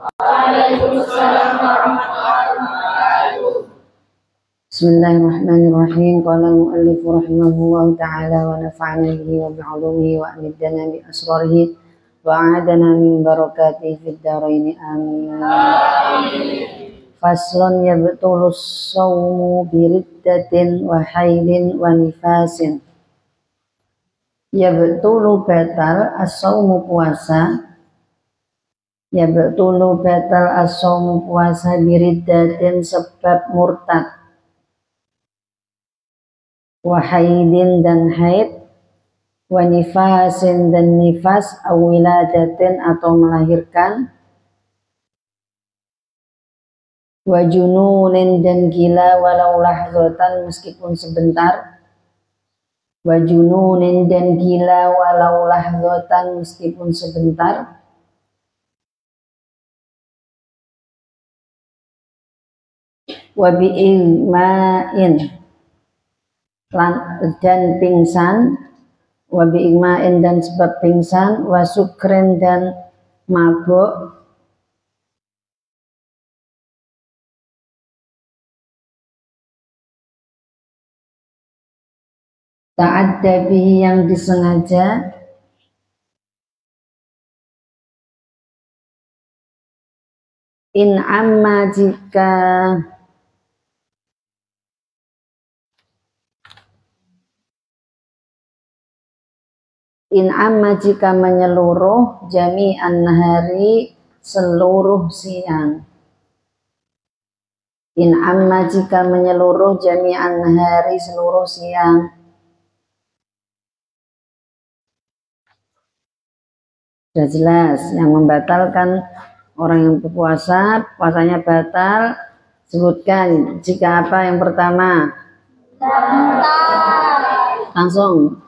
Waalaikumsalam warahmatullahi wabarakatuh. Bismillahirrahmanirrahim. Qala al-mu'allif rahimahullahu ta'ala wa nafa'ana bihi wa bi'ulumihi wa amiddana bi asrarihi wa a'adana min barakatihi fid dharain amin. Faslun yabtulus shawmu biriddatin wa haidin wa nifasin. Yabtulu batal as-shawmu puasa. Yabtulu batal as-shawmu puasa biriddatin sebab murtad, wa haidin dan haid, wa nifasin dan nifas, aw wiladatin atau melahirkan, wa jununin dan gila walau lahzatan meskipun sebentar, wa jununin dan gila walau lahzatan meskipun sebentar, wa bi'igma'in dan pingsan, wa bi'igma'in dan sebab pingsan, wa sukren dan mabuk, ta'adda bihi yang disengaja, in amma jika menyeluruh, jami'an nahari seluruh siang. In amma jika menyeluruh, jami'an nahari seluruh siang. Sudah jelas, yang membatalkan orang yang berpuasa, puasanya batal. Sebutkan jika apa yang pertama? Langsung.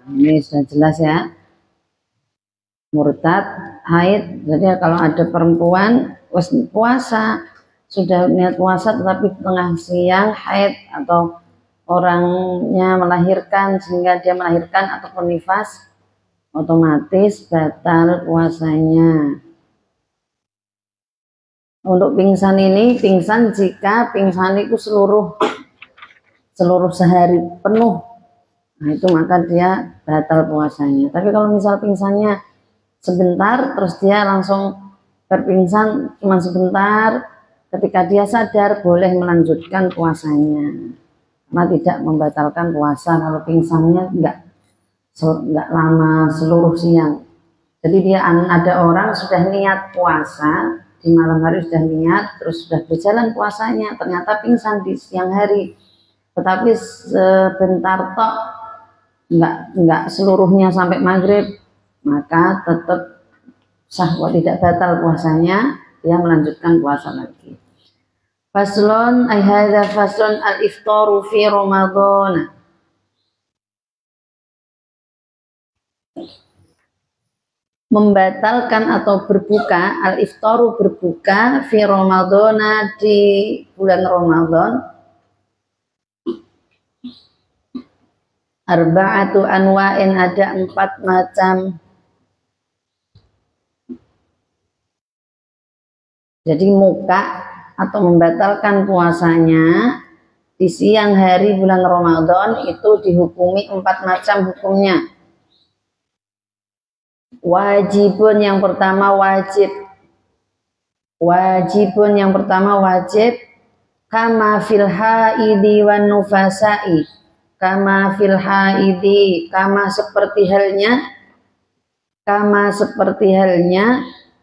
Ini sudah jelas ya. Murtad, haid. Jadi kalau ada perempuan puasa, sudah niat puasa tetapi tengah siang haid atau orangnya melahirkan sehingga dia melahirkan ataupun nifas, otomatis batal puasanya. Untuk pingsan ini, pingsan jika pingsan itu seluruh sehari penuh, nah itu maka dia batal puasanya. Tapi kalau misal pingsannya sebentar, terus dia langsung berpingsan cuma sebentar, ketika dia sadar boleh melanjutkan puasanya, karena tidak membatalkan puasa kalau pingsannya enggak lama seluruh siang. Jadi dia ada orang sudah niat puasa di malam hari, sudah niat, terus sudah berjalan puasanya, ternyata pingsan di siang hari, tetapi sebentar tok, enggak seluruhnya sampai maghrib, maka tetap sah, tidak batal puasanya, dia melanjutkan puasa lagi. Faslun ay hadza faslun al-iftaru fi Ramadan. Membatalkan atau berbuka, al-iftaru berbuka, fi Ramadan di bulan Ramadan. Arba'atu anwa'in, ada 4 macam. Jadi muka atau membatalkan puasanya di siang hari bulan Ramadan itu dihukumi 4 macam hukumnya. Wajibun yang pertama wajib. Wajibun yang pertama wajib, kama fil haidi wan nufasai. Kama fil haidi, kama seperti halnya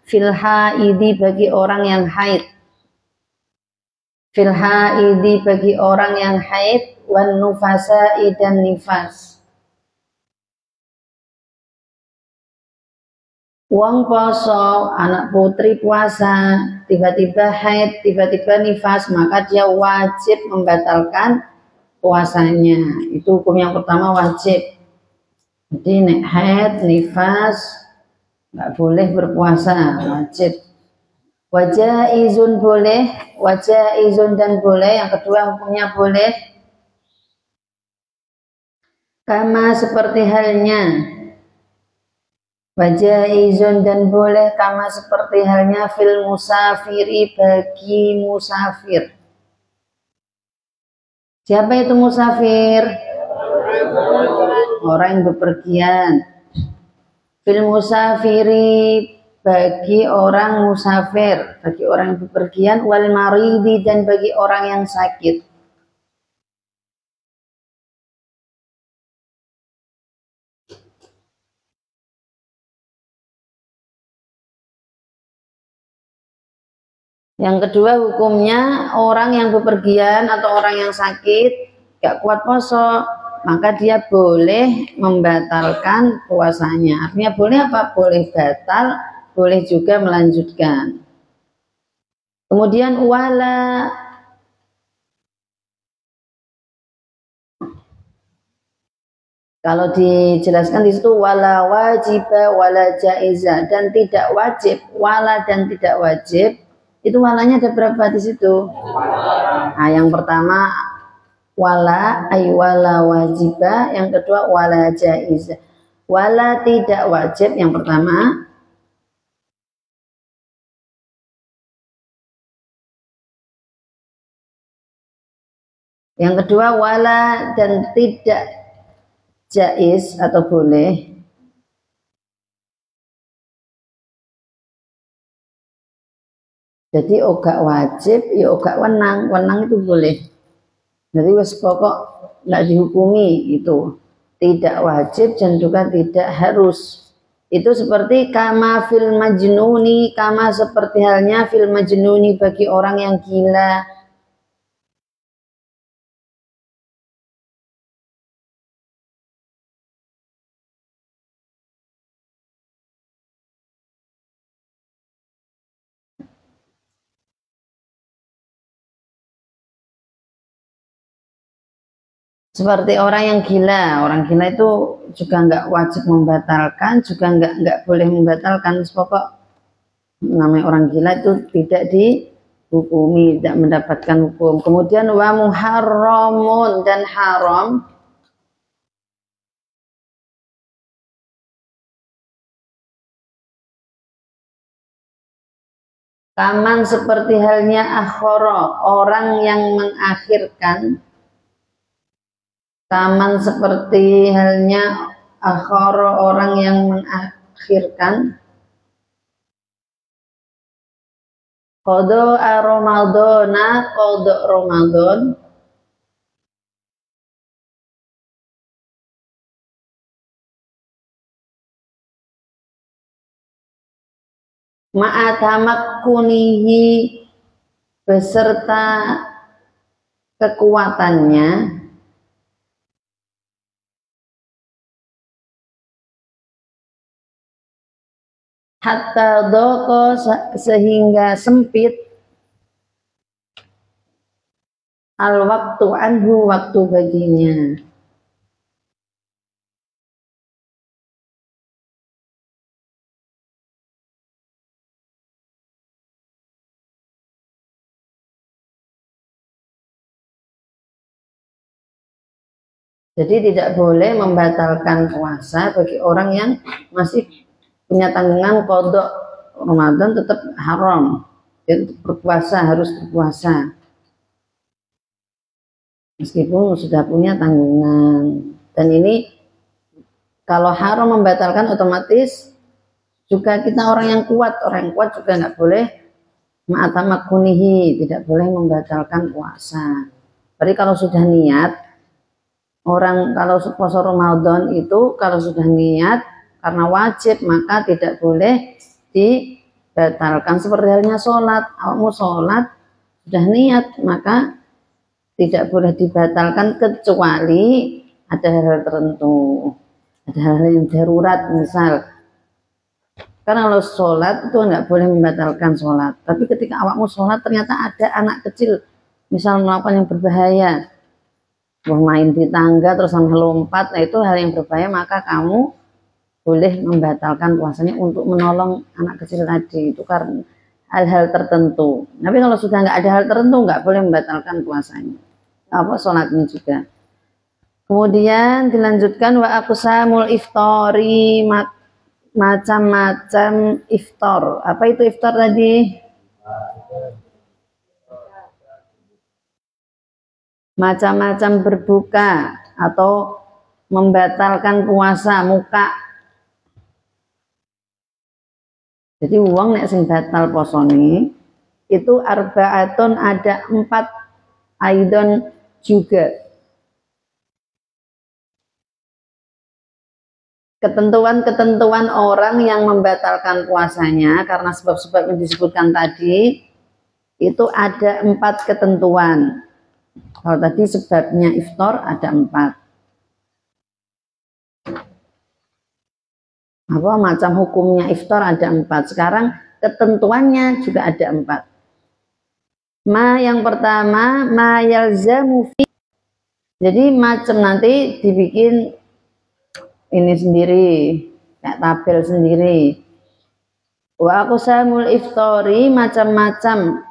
fil haidi bagi orang yang haid. Fil haidi bagi orang yang haid, wan nufasai dan nifas. Wong poso, anak putri puasa, tiba-tiba haid, tiba-tiba nifas, maka dia wajib membatalkan puasanya. Itu hukum yang pertama, wajib. Jadi nek haid, nifas nggak boleh berpuasa, wajib. Wajaizun boleh, wajaizun dan boleh. Yang kedua hukumnya boleh. Kama seperti halnya. Wajaizun dan boleh kama seperti halnya fil musafiri bagi musafir. Siapa itu musafir? Orang yang bepergian. Fil musafiri bagi orang musafir, bagi orang yang bepergian, wal maridi dan bagi orang yang sakit. Yang kedua hukumnya orang yang bepergian atau orang yang sakit gak kuat poso, maka dia boleh membatalkan puasanya. Artinya boleh apa? Boleh batal, boleh juga melanjutkan. Kemudian wala, kalau dijelaskan di situ wala wajiba wala jaiza, dan tidak wajib, wala dan tidak wajib. Itu walanya ada berapa di situ? Nah, yang pertama wala ay wala wajiba, yang kedua wala jaiza. Wala tidak wajib yang pertama. Yang kedua wala dan tidak jaiz atau boleh. Jadi gak wajib, ya gak wenang. Wenang itu boleh. Jadi wes pokok nggak dihukumi itu. Tidak wajib dan juga tidak harus. Itu seperti kama fil majnuni, kama seperti halnya fil majnuni bagi orang yang gila. Seperti orang yang gila itu juga nggak wajib membatalkan, juga nggak boleh membatalkan. Pokok namanya orang gila itu tidak dihukumi, tidak mendapatkan hukum. Kemudian wa muharramun dan haram. Kaman seperti halnya akhara, orang yang mengakhirkan. Kaman seperti halnya akhara, orang yang mengakhirkan. Qada Ramadana, qada Ramadan. Ma'atamakkunihi beserta kekuatannya. Hatta doko sehingga sempit al waktu anhu waktu baginya. Jadi tidak boleh membatalkan puasa bagi orang yang masih punya tanggungan qada Ramadan, tetap haram. Jadi berpuasa, harus berpuasa meskipun sudah punya tanggungan. Dan ini kalau haram membatalkan, otomatis juga kita orang yang kuat juga nggak boleh ma'atamakunihi, tidak boleh membatalkan puasa. Jadi kalau sudah niat, orang kalau puasa Ramadan itu kalau sudah niat karena wajib, maka tidak boleh dibatalkan. Seperti halnya sholat, awakmu sholat sudah niat, maka tidak boleh dibatalkan kecuali ada hal-hal tertentu, ada hal-hal yang darurat. Misal, karena kalau sholat itu nggak boleh membatalkan sholat, tapi ketika awakmu sholat ternyata ada anak kecil misal melakukan yang berbahaya, main di tangga terus sampai lompat, nah itu hal yang berbahaya, maka kamu boleh membatalkan puasanya untuk menolong anak kecil tadi. Itu karena hal-hal tertentu. Tapi kalau sudah nggak ada hal tertentu, nggak boleh membatalkan puasanya. Apa sholatnya juga. Kemudian dilanjutkan wa aqsamul iftari, macam-macam iftar. Apa itu iftar tadi? Macam-macam berbuka atau membatalkan puasa muka. Jadi uang nek sing batal posone itu arbaatun, ada 4 aidon juga. Ketentuan-ketentuan orang yang membatalkan puasanya karena sebab-sebab yang disebutkan tadi itu ada 4 ketentuan. Kalau tadi sebabnya iftar ada 4. Apa macam hukumnya iftar ada 4. Sekarang ketentuannya juga ada 4. Yang pertama ma yalzamu fi. Jadi macam nanti dibikin ini sendiri, kayak tabel sendiri. Wa aqsamul iftari, macam-macam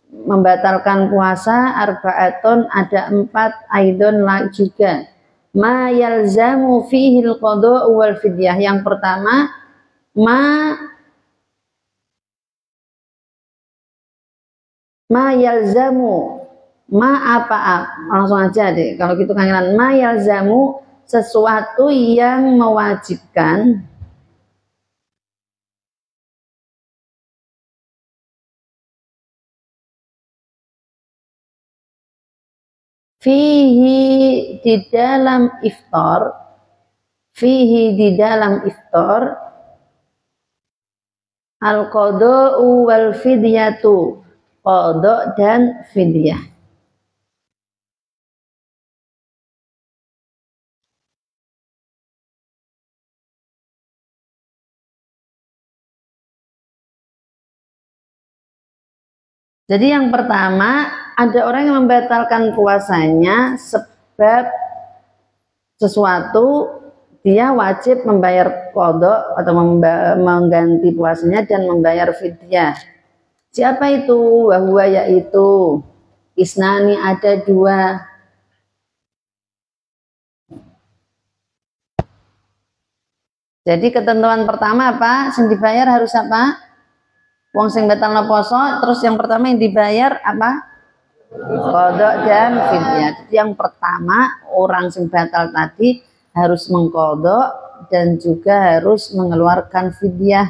membatalkan puasa, arbaatun ada 4 aidon juga. Ma yalzamu fihil qada wal fidyah. Yang pertama ma yalzamu, apa langsung aja deh kalau gitu kangenan. Ma yalzamu, sesuatu yang mewajibkan, fihi di dalam iftar, fihi di dalam iftar, al-qada'u wal fidyatu, qada' dan fidyah. Jadi yang pertama, ada orang yang membatalkan puasanya sebab sesuatu, dia wajib membayar qada atau mengganti puasanya dan membayar fidyah. Siapa itu? Wahwa, yaitu isnani, ada 2. Jadi ketentuan pertama apa? Sing dibayar harus apa? Wong sing batalna poso, terus yang pertama yang dibayar apa? Qada dan fidyah. Jadi yang pertama orang sing batal tadi harus mengqada dan juga harus mengeluarkan fidyah.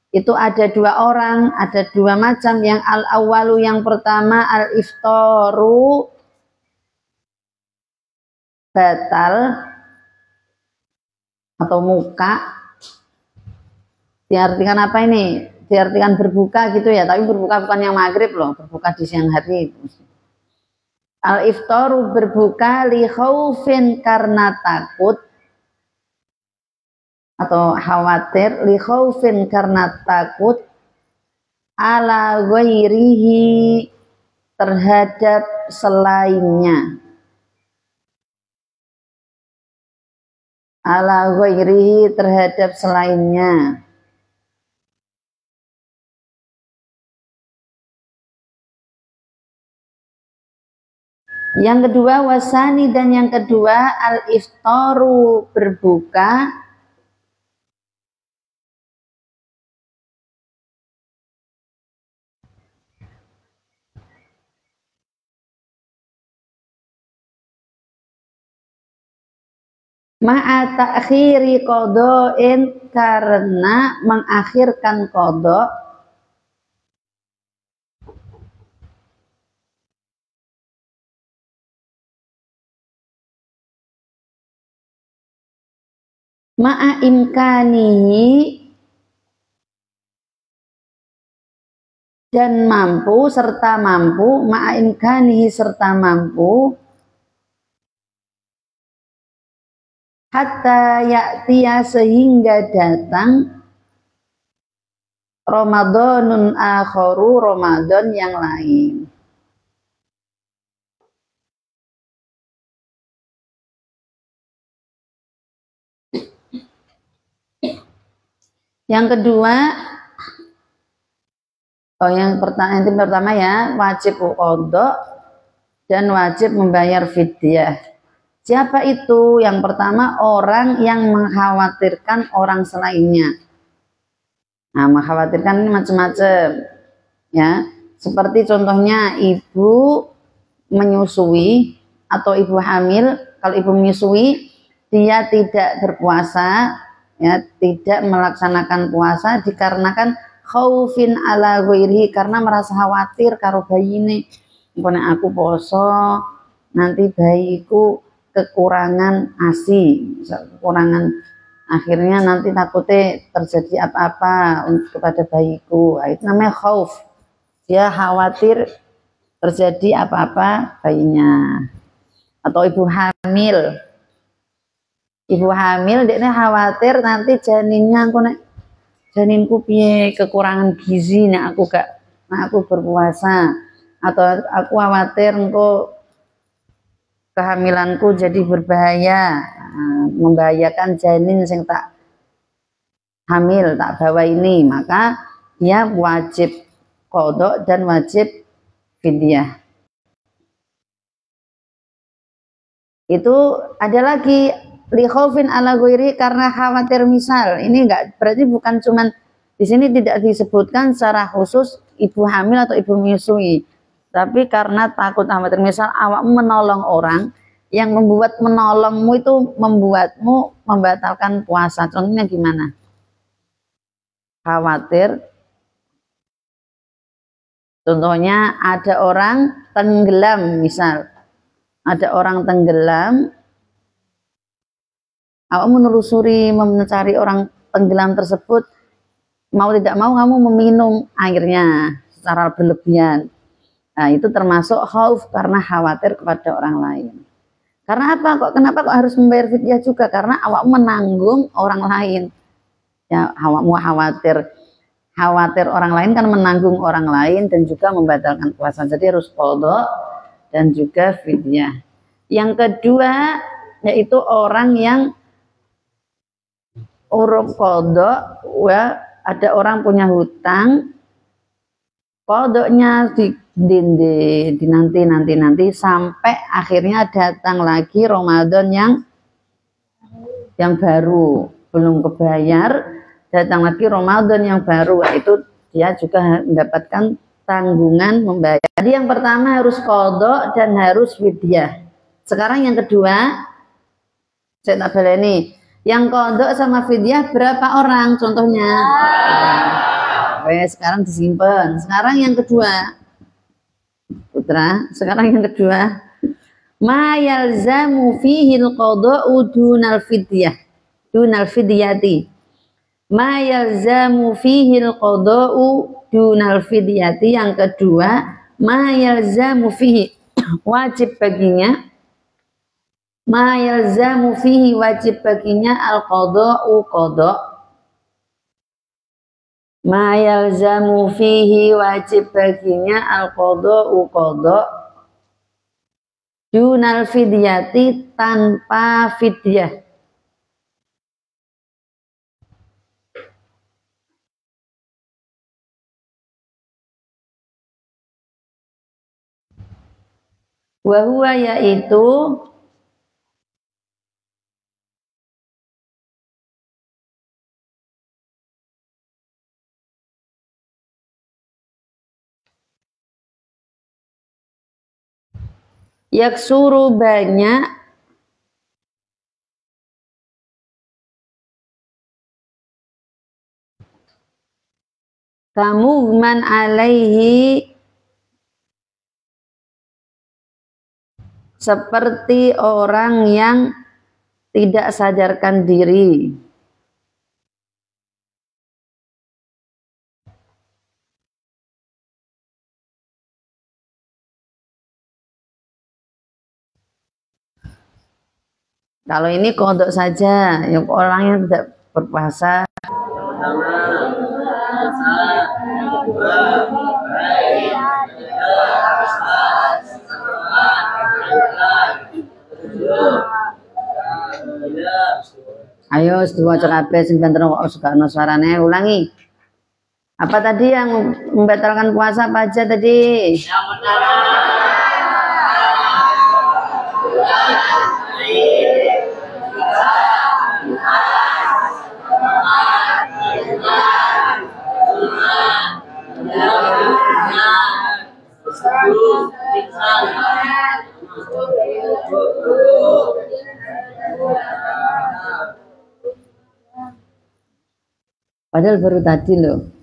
Itu ada 2 orang, ada 2 macam. Yang al-awwalu, yang pertama, al-iftaru, batal atau muka. Diartikan apa ini? Diartikan berbuka gitu ya, tapi berbuka bukan yang maghrib loh, berbuka di siang hari itu. Al-iftaru, berbuka li khaufin, karena takut atau khawatir, li khaufin, karena takut, ala ghairihi, terhadap selainnya, ala ghairihi, terhadap selainnya. Yang kedua wasani, dan yang kedua al-iftaru, berbuka ma'a ta'khiri qada'in, karena mengakhirkan qada, ma'a imkanihi, dan mampu, serta mampu, ma'a imkanihi, serta mampu, hatta ya'tiya, sehingga datang, Ramadanun akharu, Ramadan yang lain. Yang kedua Oh, yang pertama ya, wajib qadha dan wajib membayar fidyah. Siapa itu? Yang pertama, orang yang mengkhawatirkan orang selainnya. Nah, mengkhawatirkan ini macam-macam ya. Seperti contohnya ibu menyusui atau ibu hamil. Kalau ibu menyusui, dia tidak berpuasa, ya, tidak melaksanakan puasa dikarenakan khaufin ala ghairihi, karena merasa khawatir karo bayi ini. Nek aku poso nanti bayiku kekurangan ASI, kekurangan, akhirnya nanti takutnya terjadi apa-apa kepada bayiku. Itu namanya khauf, dia khawatir terjadi apa-apa bayinya. Atau ibu hamil dia khawatir nanti janinnya janinku piye, kekurangan gizi nek aku berpuasa, atau aku khawatir engko kehamilanku jadi berbahaya, membahayakan janin yang tak hamil, tak bawa ini, maka dia wajib qadha dan wajib fidyah. Itu ada lagi li khaufin ala ghairi, karena khawatir misal. Ini enggak berarti bukan cuman di sini tidak disebutkan secara khusus ibu hamil atau ibu menyusui, tapi karena takut khawatir misal awakmu menolong orang yang membuat menolongmu itu membuatmu membatalkan puasa. Contohnya gimana? Khawatir, contohnya ada orang tenggelam misal. Ada orang tenggelam, awak menelusuri, mencari orang tenggelam tersebut, mau tidak mau kamu meminum airnya secara berlebihan. Nah, itu termasuk khauf, karena khawatir kepada orang lain. Karena apa? Kenapa kok harus membayar fidyah juga? Karena awak menanggung orang lain. Ya, awakmu khawatir orang lain kan menanggung orang lain dan juga membatalkan puasa. Jadi harus qadha dan juga fidyah. Yang kedua yaitu orang yang urub qadha, ada orang punya hutang, qadhanya dinanti sampai akhirnya datang lagi Ramadan yang baru, belum kebayar, datang lagi Ramadan yang baru, itu dia juga mendapatkan tanggungan membayar. Jadi yang pertama harus qadha dan harus fidyah. Sekarang yang kedua, saya tak baleni. Yang qadha sama fidyah berapa orang contohnya? Sekarang disimpan. Sekarang yang kedua, Putra. Sekarang yang kedua, ma yalzamu fihi al-qadha'u dunal fidyati. Ma yalzamu fihi al-qadha'u dunal fidyati. Yang kedua, ma yalzamu fihi, wajib baginya, ma yalzamu fihi, wajib baginya al-qadha'u qadha. Ma yalzamu fihi, wajib baginya al-qadha'u qadha dunal fidyati, tanpa fidyah. Wa huwa, yaitu yaksuru, banyak, kamugman alaihi, seperti orang yang tidak sadarkan diri. Kalau ini kodok saja, yang orang yang tidak berpuasa. Ayo, sedua kabeh sing banter kok suka suarane, ulangi. Apa tadi yang membatalkan puasa apa aja tadi? Yang pertama, Padahal baru tadi loh.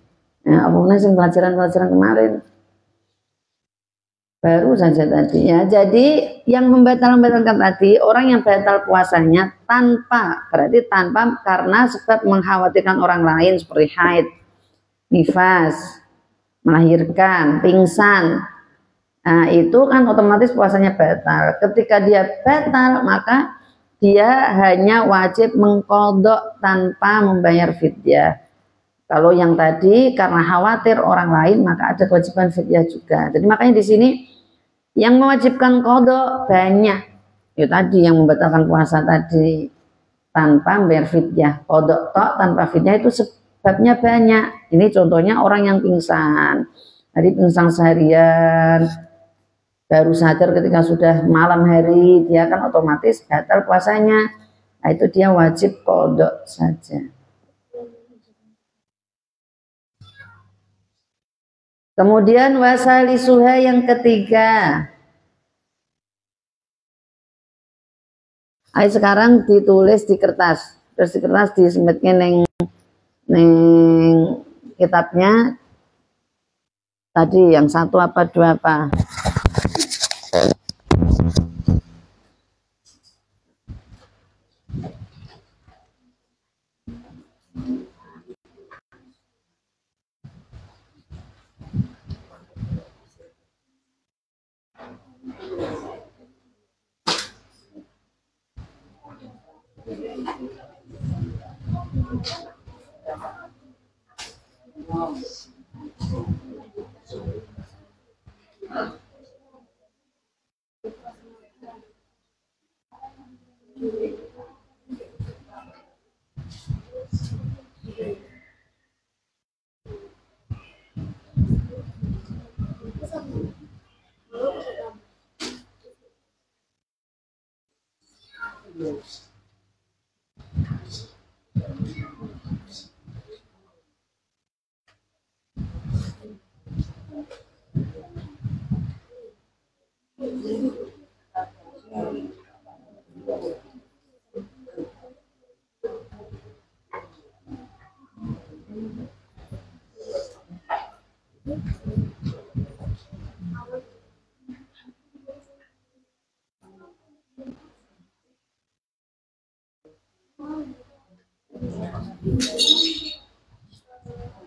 Ya, apa sih pelajaran-pelajaran kemarin? Baru saja tadi ya. Jadi yang membatalkan tadi orang yang batal puasanya berarti tanpa karena sebab mengkhawatirkan orang lain seperti haid, nifas, melahirkan, pingsan. Nah, itu kan otomatis puasanya batal. Ketika dia batal, maka dia hanya wajib mengqadha tanpa membayar fidyah. Kalau yang tadi karena khawatir orang lain, maka ada kewajiban fidyah juga. Jadi makanya di sini yang mewajibkan qadha banyak. Itu tadi yang membatalkan puasa tadi tanpa membayar fidyah. Qadha tok tanpa fidyah itu sebabnya banyak. Ini contohnya orang yang pingsan. Tadi pingsan seharian, baru sadar ketika sudah malam hari, dia kan otomatis batal puasanya. Nah, itu dia wajib qadha saja. Kemudian wasalisuha yang ketiga. Ayo sekarang ditulis di kertas. Terus di kertas disemitnya neng kitabnya. Tadi yang satu apa dua apa?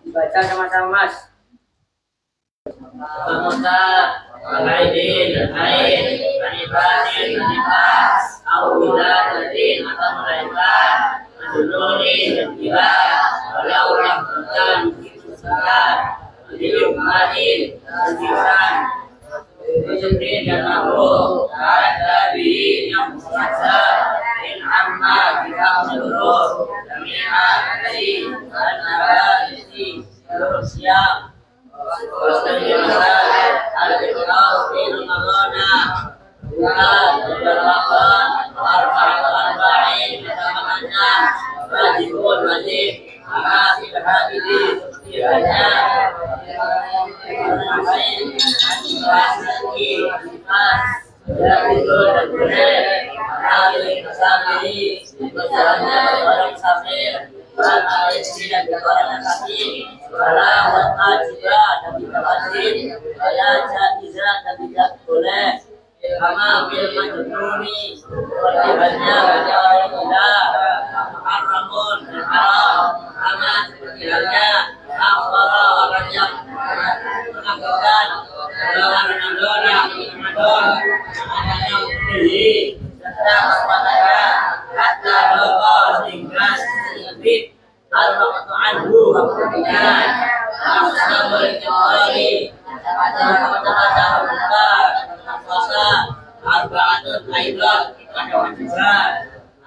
Baca sama-sama Mas. Maka Alaidin, Ain, Anibasin, Anibas, Awila, Tadin, atau mereka Adununi, dan Gila, Walau Rahmatan, Kisah, Adilum Adin, Azisan, Rizubrin, dan Abu, Al-Tabi, yang berkuasa, In Amma, Kita Menurut, Jami'ah, Dari, Al-Nabalisi, seluruh siang.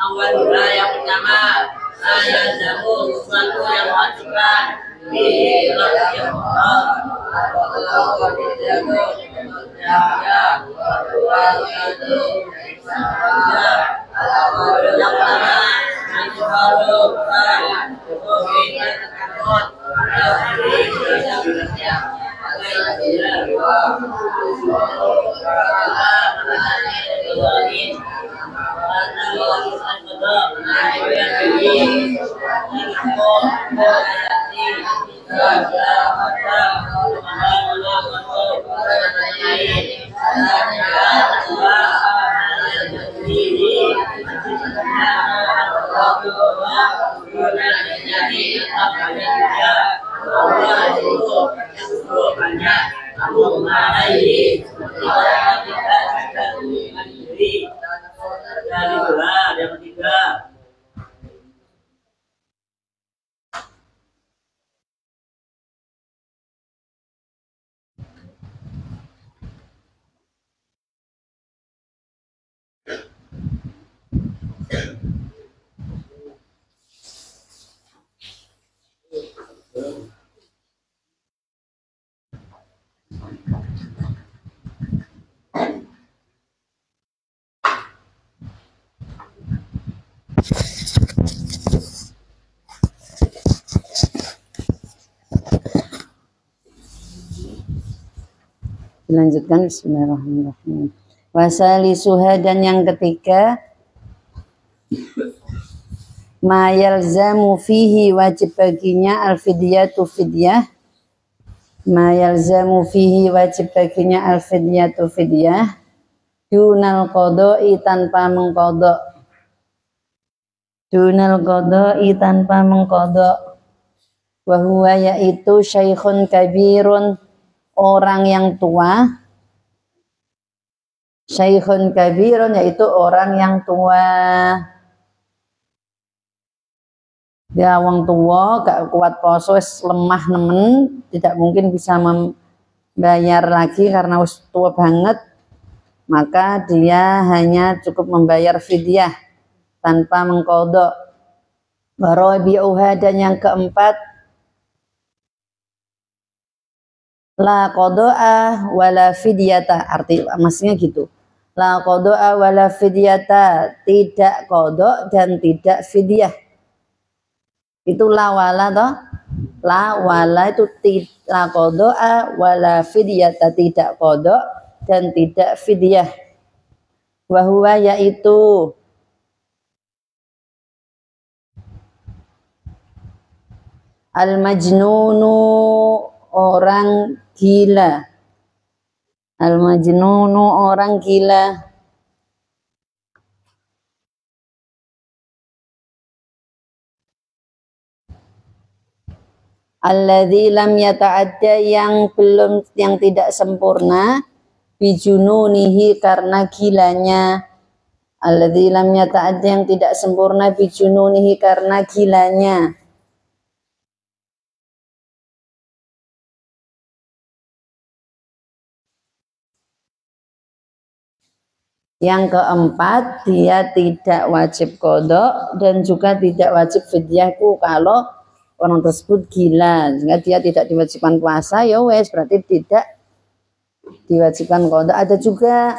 Awal yang pertama, saya jamu sesuatu yang mewajibkan Yang ketiga. Dilanjutkan, bismillahirrahmanirrahim. Wasalisuha, dan yang ketiga, ma yalzamu fihi, wajib baginya al-fidyatu fidyah. Ma yalzamu fihi, wajib baginya al-fidyatu fidyah. Dunal qodoi, tanpa mengkodok. Dunal qodoi, tanpa mengkodok. Wahuwa, yaitu syaikhun kabirun, orang yang tua. Syaikhun kabirun, yaitu orang yang tua. Dia wong tua, gak kuat poso, lemah nemen, tidak mungkin bisa membayar lagi karena wis tua banget. Maka dia hanya cukup membayar fidyah tanpa mengkodok. Warabi'uha, dan yang keempat, la qodo'a wala fidyata, arti maksudnya gitu. La qodo'a wala fidyata, tidak kodok dan tidak fidyah. Itu la wala toh. La wala itu la qodo'a wala fidyata, tidak kodok dan tidak fidyah. Wa huwa, yaitu al-majnunu, orang gila. Al-majnunu, orang gila. Alladzi lam yata'adda, yang tidak sempurna, bijununihi, karena gilanya. Alladzi lam yata'adda, yang tidak sempurna, bijununihi, karena gilanya. Yang keempat, dia tidak wajib kodok dan juga tidak wajib fidyahku kalau orang tersebut gila. Sehingga dia tidak diwajibkan puasa, ya wes, berarti tidak diwajibkan kodok. Ada juga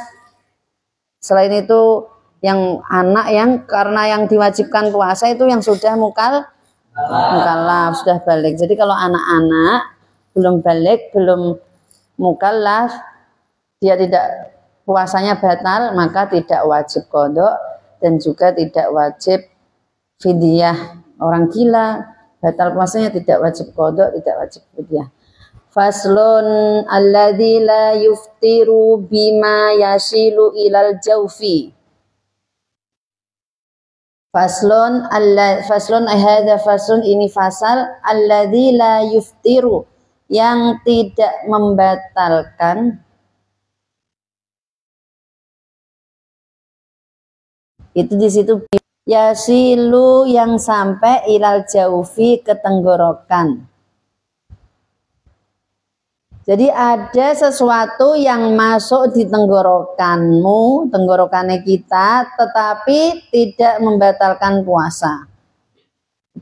selain itu yang anak yang karena yang diwajibkan puasa itu yang sudah mukallaf, sudah balik. Jadi kalau anak-anak belum balik, belum mukallaf, dia tidak puasanya batal, maka tidak wajib kodok dan juga tidak wajib fidyah. Orang gila batal puasanya, tidak wajib kodok, tidak wajib fidyah. Faslun alladzi la yuftiru bima yasilu ilal jawfi. Faslun hadza faslun, ini fasal alladzi la yuftiru, yang tidak membatalkan. Itu di situ yasilu, yang sampai ilal jaufi, ke tenggorokan. Jadi ada sesuatu yang masuk di tenggorokanmu, tenggorokannya kita, tetapi tidak membatalkan puasa.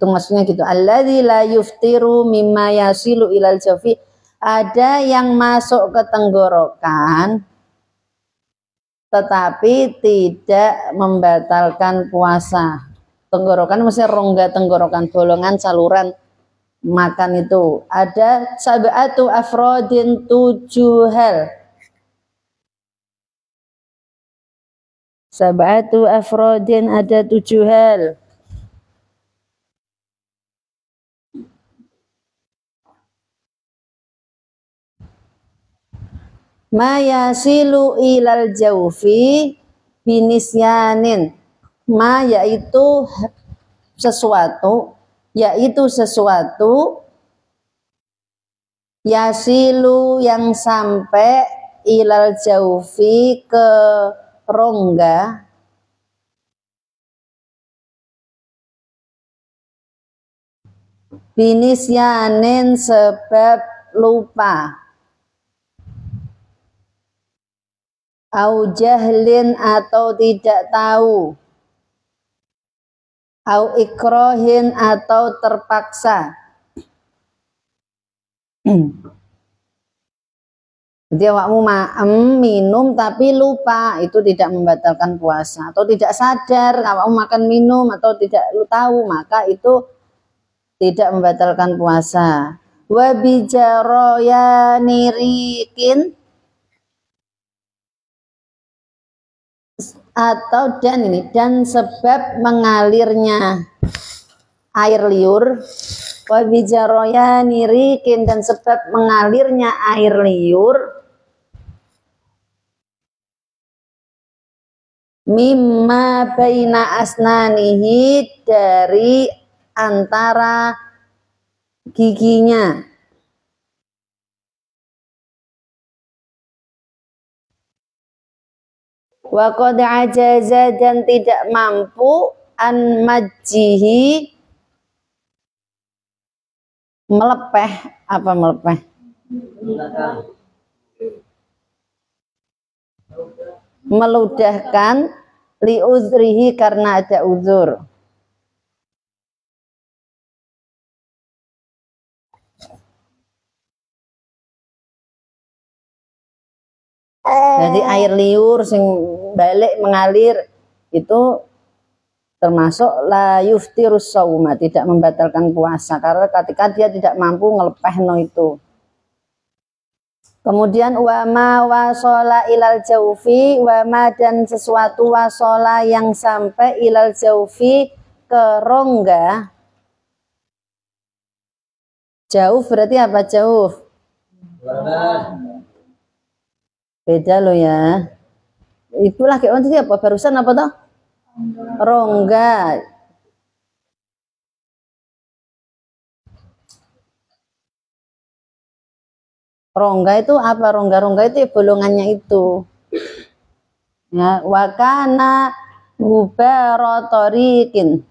Itu maksudnya gitu. Alladzi la yuftiru mimma yasilu ilal jawfi. Ada yang masuk ke tenggorokan tetapi tidak membatalkan puasa. Tenggorokan maksudnya rongga tenggorokan, bolongan saluran makan itu. Ada sab'atu afrodin 7 hal. Sab'atu afrodin ada 7 hal. Ma yasilu ilal jaufi binisyanin. Ma yaitu sesuatu, yasilu yang sampai ilal jaufi ke rongga, binisyanin sebab lupa, au jahlin atau tidak tahu, au ikrohin atau terpaksa. Jadi awakmu minum tapi lupa, itu tidak membatalkan puasa. Atau tidak sadar awakmu makan minum atau tidak tahu, maka itu tidak membatalkan puasa. Wa bijaroyani rikin, atau dan sebab mengalirnya air liur. Wa bijaroyani rikin, dan sebab mengalirnya air liur. Mimma baina asnanihi, dari antara giginya. Wa qad ajaza, dan tidak mampu an majjihi, melepeh. Apa melepeh? Meludahkan, li uzrihi, karena ada uzur. Jadi air liur sing balik mengalir itu termasuk la yuftirus shauma, tidak membatalkan puasa, karena ketika dia tidak mampu ngelepehno itu. Kemudian wama wasola ilal jaufi, wama dan sesuatu wasola yang sampai ilal jaufi ke rongga. Jauh berarti apa jauh? Beda loh ya. Itulah kayak tadi apa barusan apa toh? Rongga. Rongga itu apa? Rongga-rongga itu ya bolongannya itu. Ya, wakana gubarotorikin.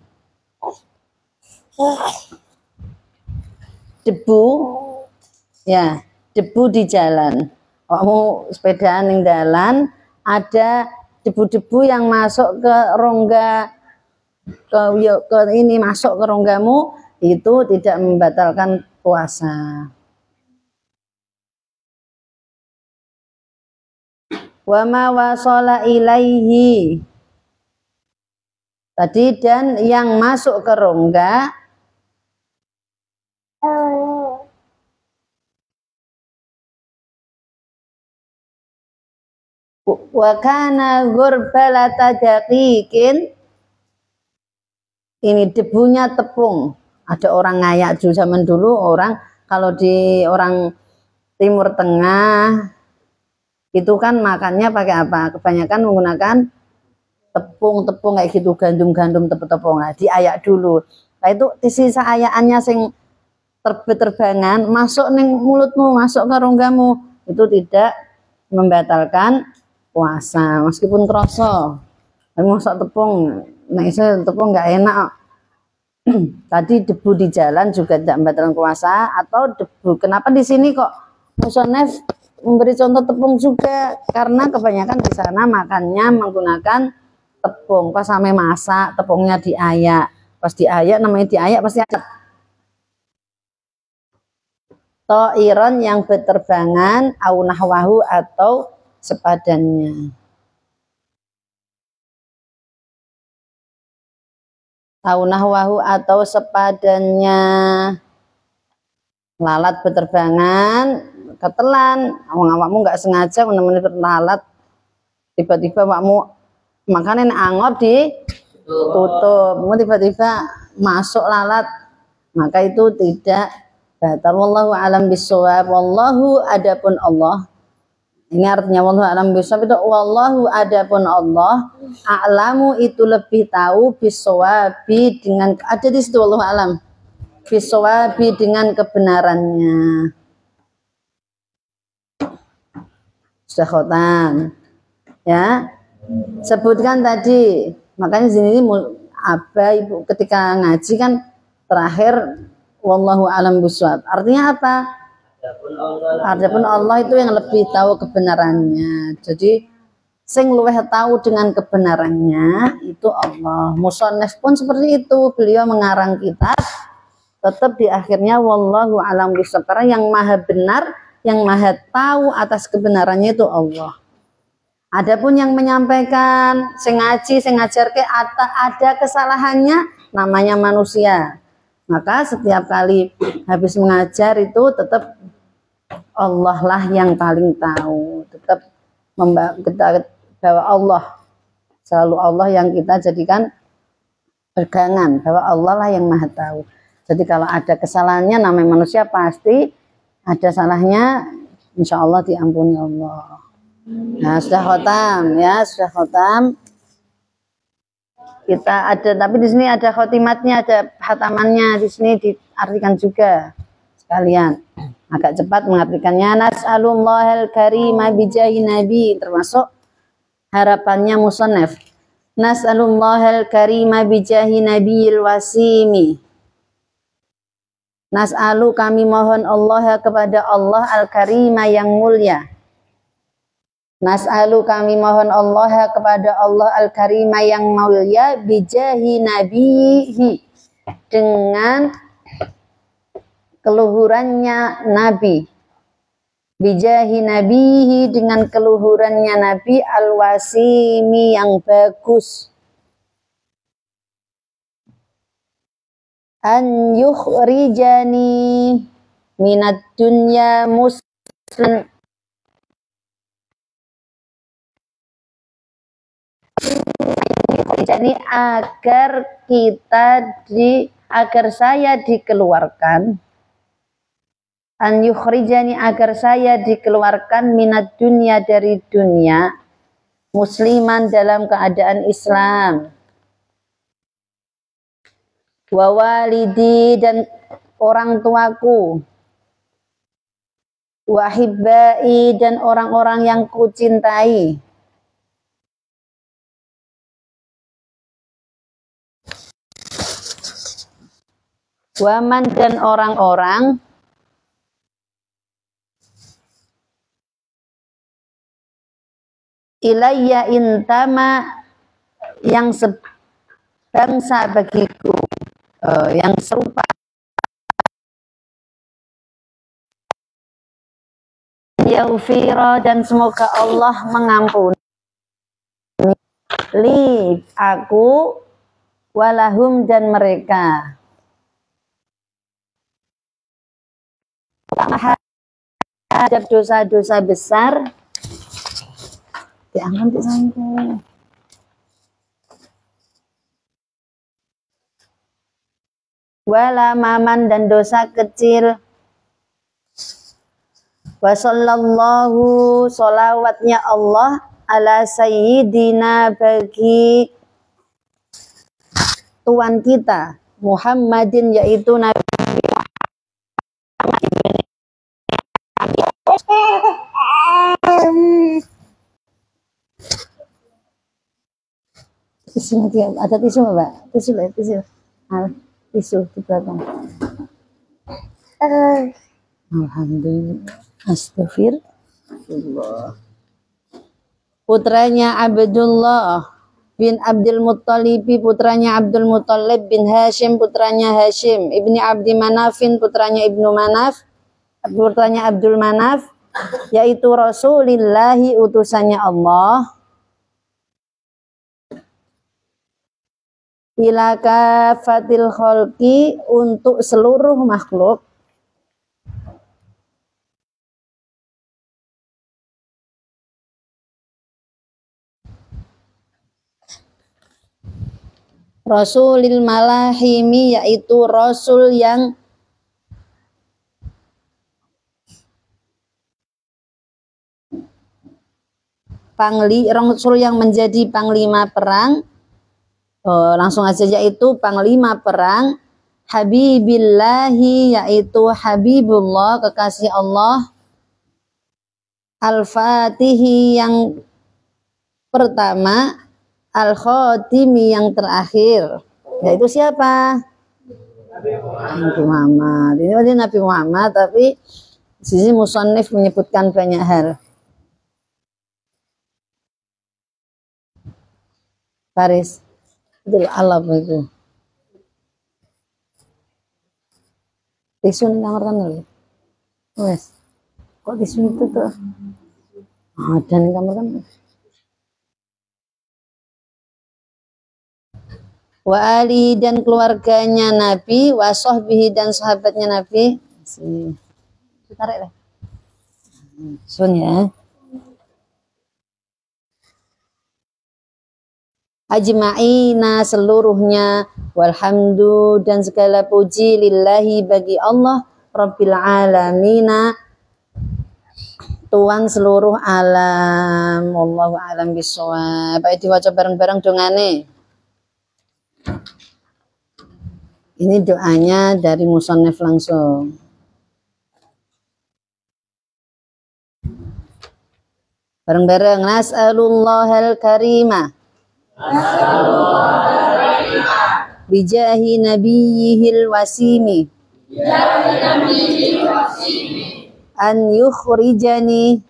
Debu, ya, debu di jalan. Kamu sepedaan di jalan, ada debu-debu yang masuk ke rongga, ke ini masuk ke ronggamu, itu tidak membatalkan puasa. Wama wasola ilaihi, tadi dan yang masuk ke rongga, wakana gurbalata daqiqin, ini debunya tepung. Ada orang ngayak dulu, zaman dulu orang kalau di orang Timur Tengah itu kan makannya pakai apa? Kebanyakan menggunakan tepung kayak gitu, gandum tepung. Nah, diayak dulu. Nah itu sisa ayaannya sing terbangan masuk ning mulutmu, masuk ke ronggamu, itu tidak membatalkan puasa meskipun kroso. Tapi masuk tepung, nah itu tepung nggak enak. Tadi debu di jalan juga tidak membatalkan puasa. Atau debu, kenapa di sini kok musonef memberi contoh tepung juga, karena kebanyakan di sana makannya menggunakan tepung. Pas sampai masak tepungnya diayak, Pas diayak namanya diayak pasti ada. Ta'iran yang berterbangan au nahwahu atau sepadannya. Au nahwahu atau sepadannya. Lalat berterbangan ketelan, awakmu nggak sengaja menemani terlalat, tiba-tiba awakmu makanan angot ditutup, tiba-tiba masuk lalat, maka itu tidak batal. Wallahu alam bisawab. Wallahu adapun Allah. Ini artinya wallahu alam bisawab itu wallahu adapun Allah a'lamu itu lebih tahu bisawabi dengan ada di situ wallahu alam bisawabi dengan kebenarannya. Sudah khotam ya, sebutkan tadi, makanya sini apa ibu ketika ngaji kan terakhir wallahu alam bisawab, artinya apa? Adapun Allah itu yang lebih tahu kebenarannya. Jadi sing luweh tahu dengan kebenarannya itu Allah. Musannaf pun seperti itu, beliau mengarang kitab tetap di akhirnya wallahu alam bisawab, karena yang maha benar, yang maha tahu atas kebenarannya itu Allah. Adapun yang menyampaikan sing ngaji sing ngajarke ada kesalahannya, namanya manusia. Maka setiap kali habis mengajar itu tetap Allah lah yang paling tahu. Tetap kita bahwa Allah, selalu Allah yang kita jadikan pegangan, bahwa Allah lah yang maha tahu. Jadi kalau ada kesalahannya namanya manusia pasti ada salahnya, insya Allah diampuni Allah. Nah sudah khotam ya, sudah khotam. Kita ada, tapi di sini ada khotimatnya, ada hatamannya, di sini diartikan juga sekalian. Agak cepat mengartikannya. Nas'alullahal karima bijahi nabi, termasuk harapannya musannaf. Nas'alullahal karima bijahi nabiyil wasimi. Nas'alu kami mohon Allah kepada Allah al-karima yang mulia. Nas'alu kami mohon Allah kepada Allah al-karima yang mulia bijahi nabihi, dengan keluhurannya Nabi. Bijahi nabihi, dengan keluhurannya Nabi al-wasimi yang bagus. An yukhrijani minad dunya muslim, jadi agar saya dikeluarkan, an yukhrijani agar saya dikeluarkan minad dunya dari dunia, musliman dalam keadaan Islam, wa walidi dan orang tuaku, wa hibbai dan orang-orang yang kucintai, waman dan orang-orang ilayya intama yang sebangsa bagiku, yang serupa, yaufira dan semoga Allah mengampuni li aku, walahum dan mereka, terhadap dosa-dosa besar diangkat disangkul, wala maman dan dosa kecil, wa sallallahu sholawatnya Allah ala sayyidina bagi tuan kita Muhammadin, yaitu Nabi ada tisu Mbak? Tisu lah, tisu di belakang. Alhamdulillah. Astagfirullah. Putranya Abdullah bin Abdul Muttalib putranya Abdul Muttalib, bin Hashim putranya Hashim, ibni Abdi Manafin putranya Ibnu Manaf, putranya Abdul Manaf, yaitu Rasulillahi utusannya Allah, ila kafatil khalqi untuk seluruh makhluk, Rasulil malahimi yaitu Rasul yang Rasul yang menjadi panglima perang. Langsung aja, yaitu panglima perang, Habibillahi yaitu Habibullah kekasih Allah, Al-Fatihi yang pertama, Al-Khatimi yang terakhir. Yaitu siapa? Nabi Muhammad. Ini berarti Nabi Muhammad, tapi sisi musannif menyebutkan banyak hal. Faris, itu Allah itu. Tisu nih kamar kan dulu. Wes, kok tisu itu tuh? Ada nih kamar kan? Wa ali dan keluarganya Nabi, wa sahbihi dan sahabatnya Nabi. Tarik lah. Sun ya. Ajma'ina seluruhnya, walhamdu dan segala puji lillahi bagi Allah, Rabbil alamina Tuhan seluruh alam. Wallahu a'lam bishawab. Baik, diwaca bareng-bareng dongane. Ini doanya dari musannif langsung. Bareng-bareng. Nas'alullahal karimah bijahi nabiyyihil wasimi an yukhrijani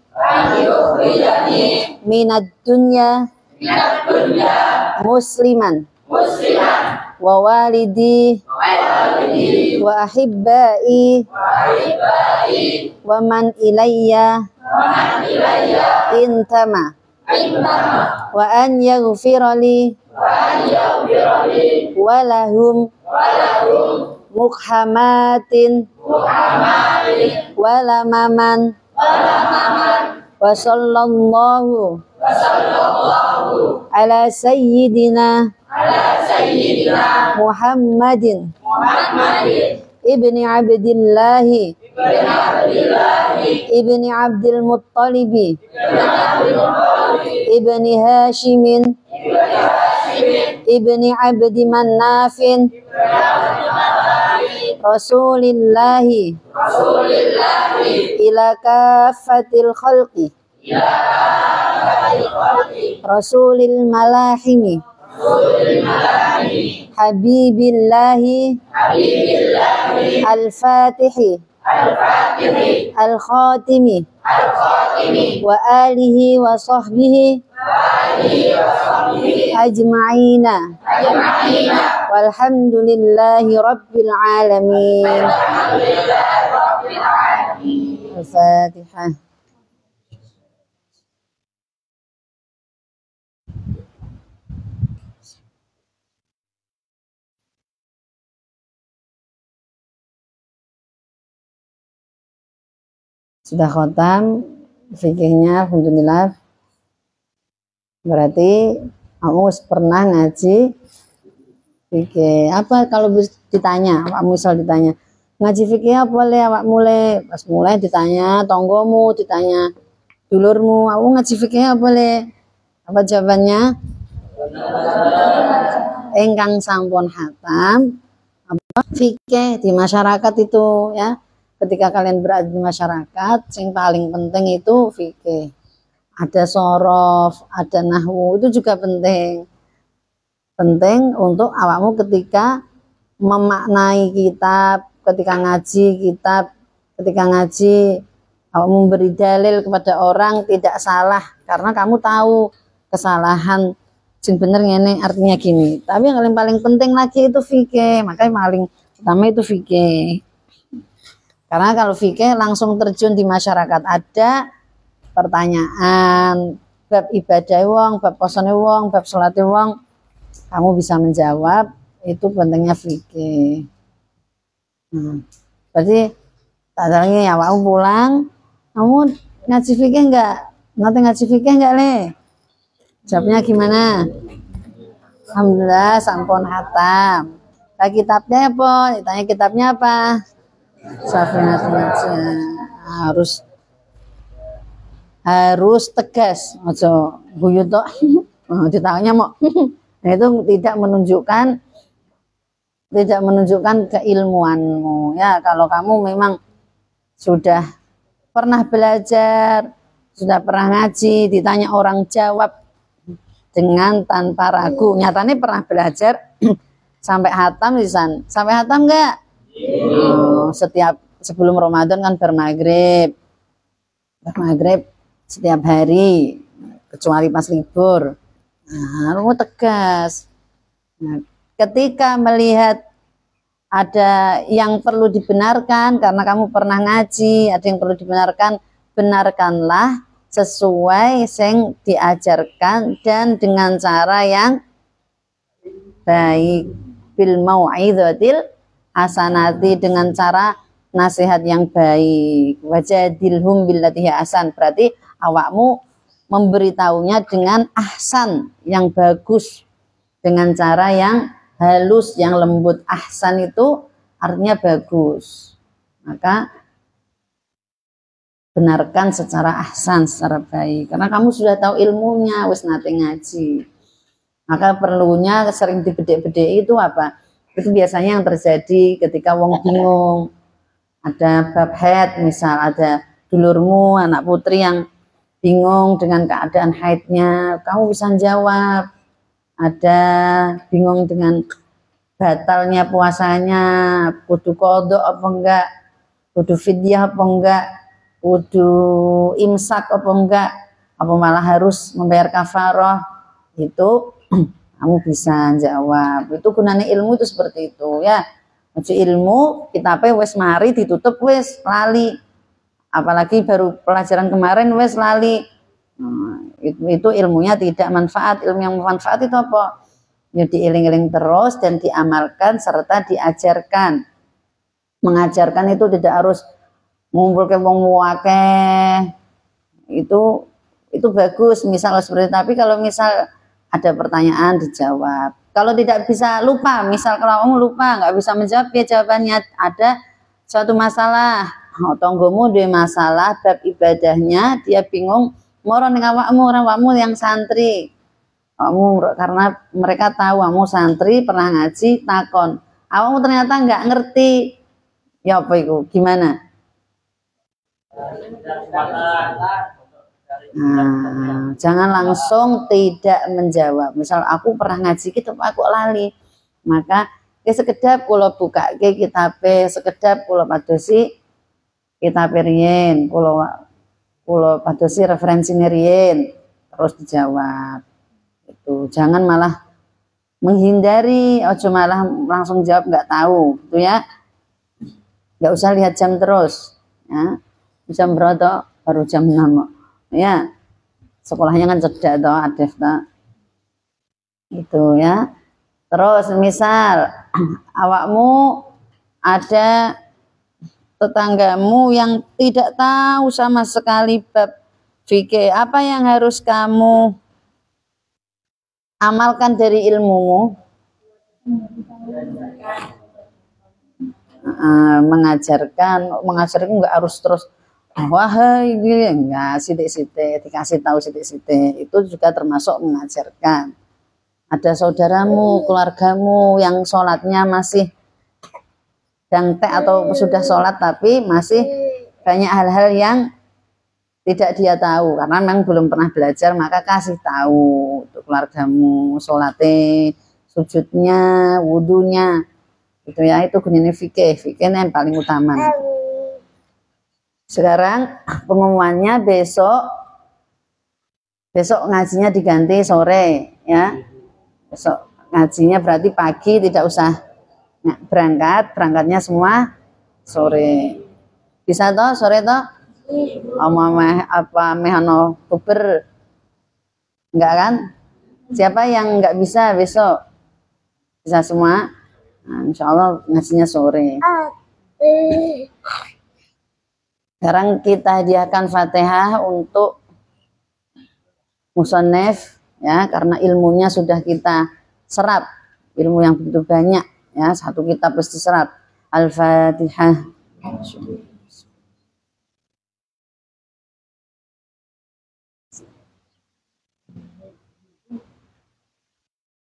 minad dunya musliman wa walidi wa ahibbai wa man ilayya intama wa an yaghfirali wa lahum mukhamatin wa lamaman wa sallallahu ala sayyidina Muhammadin ibni Abdillahi ibni Abdul Muttalibi ibni Hashimin ibni Abdi Manafin Rasulillahi ila kafatil khalqi Rasulil malahimi Habibillahi Al-Fatihi Al-Khatimi wa alihi wa sahbihi ajma'ina walhamdulillahi rabbil alamin. Al-Fatihah. Sudah khotam fikihnya, alhamdulillah. Berarti kamu pernah ngaji fikih. Apa kalau ditanya, kamu misal ditanya ngaji fikih apa boleh awak mulai, pas mulai ditanya tonggomu, ditanya dulurmu, aku ngaji fikih apa boleh? Apa jawabannya? Engkang sampun hatam apa fikih di masyarakat itu ya. Ketika kalian berada di masyarakat, yang paling penting itu fikih. Ada sorof, ada nahwu, itu juga penting. Penting untuk awakmu ketika memaknai kitab, ketika ngaji kitab, ketika ngaji awakmu memberi dalil kepada orang tidak salah, karena kamu tahu kesalahan sing bener ngene artinya gini. Tapi yang paling penting lagi itu fikih, makanya paling utama itu fikih. Karena kalau fikih langsung terjun di masyarakat, ada pertanyaan bab ibadah wong, bab posone wong, bab salate wong, kamu bisa menjawab, itu pentingnya fikih. Berarti tadalnya ya awakmu pulang, kamu ngaji fikih enggak? Nanti ngaji fikih enggak, Le? Jawabnya gimana? Alhamdulillah sampun hatam. Nah, kitabnya apa? Ditanya kitabnya apa? Safinatul Majah. Harus tegas, ojo guyu tok. Ditanya mau. Nah, itu tidak menunjukkan keilmuanmu ya. Kalau kamu memang sudah pernah belajar, sudah pernah ngaji, ditanya orang jawab dengan tanpa ragu. Nyatanya pernah belajar sampai hatam lisan. Sampai hatam enggak? Setiap sebelum Ramadan kan bermaghrib setiap hari kecuali pas libur. Nah, kamu tegas. Nah, ketika melihat ada yang perlu dibenarkan karena kamu pernah ngaji, ada yang perlu dibenarkan, benarkanlah sesuai yang diajarkan dan dengan cara yang baik, bil mau'izatil hasanati, dengan cara nasihat yang baik, wajadilhum billati hasan, berarti awakmu memberitahunya dengan ahsan, yang bagus, dengan cara yang halus, yang lembut. Ahsan itu artinya bagus, maka benarkan secara ahsan, secara baik, karena kamu sudah tahu ilmunya, wis nate ngaji. Maka perlunya sering dibedek-bedek itu apa? Itu biasanya yang terjadi ketika wong bingung. Ada bab haid, misal ada dulurmu anak putri yang bingung dengan keadaan haidnya, kamu bisa jawab. Ada bingung dengan batalnya puasanya, kudu qadha apa enggak, kudu fidyah apa enggak, kudu imsak apa enggak, apa malah harus membayar kafarah, itu kamu bisa jawab. Itu gunanya ilmu itu seperti itu ya. Uji ilmu kita wes mari ditutup wes lali, apalagi baru pelajaran kemarin wes lali. Itu ilmunya tidak manfaat. Ilmu yang manfaat itu apa? Ya diiling-iling terus dan diamalkan serta diajarkan. Mengajarkan itu tidak harus ngumpul ke wong akeh. Itu bagus misal seperti, tapi kalau misal ada pertanyaan dijawab. Kalau tidak bisa lupa, misal kalau kamu lupa nggak bisa menjawab, ya jawabannya ada suatu masalah. Tonggomu dia masalah bab ibadahnya, dia bingung, moro ning awakmu yang santri. Kamu karena mereka tahu kamu santri pernah ngaji, takon. Awakmu ternyata nggak ngerti. Ya apa itu? Gimana? Nah, jangan langsung tidak menjawab. Misal aku pernah ngaji kitab aku lali, maka sekedap kula buka kitab, sekedap kula padosi kitab riyen, kula padosi referensi riyen, terus dijawab. Itu jangan malah menghindari, ojo malah langsung jawab nggak tahu, itu ya. Nggak usah lihat jam terus, ya. Jam berapa baru jam 6. Ya, sekolahnya kan cedak toh, adef toh. Itu ya. Terus misal awakmu ada tetanggamu yang tidak tahu sama sekali bab fikih, apa yang harus kamu amalkan dari ilmumu? Mengajarkan nggak harus terus wahai enggak, sidik-sidik dikasih tahu sidik-sidik, itu juga termasuk mengajarkan. Ada saudaramu, keluargamu yang sholatnya masih dangtek atau sudah sholat tapi masih banyak hal-hal yang tidak dia tahu karena memang belum pernah belajar, maka kasih tahu untuk keluargamu sholatnya, sujudnya, wudhunya, itu ya. Itu gunanya fikih yang paling utama. Sekarang pengumumannya besok ngajinya diganti sore ya. Besok ngajinya berarti pagi, tidak usah berangkatnya semua sore. Bisa toh sore toh? Apa mehano puber? Enggak kan? Siapa yang enggak bisa besok? Bisa semua? Nah, insya Allah ngajinya sore. Sekarang kita hadiahkan Fatihah untuk musonef ya, karena ilmunya sudah kita serap, ilmu yang begitu banyak ya, satu kitab pasti serap. Al-Fatihah.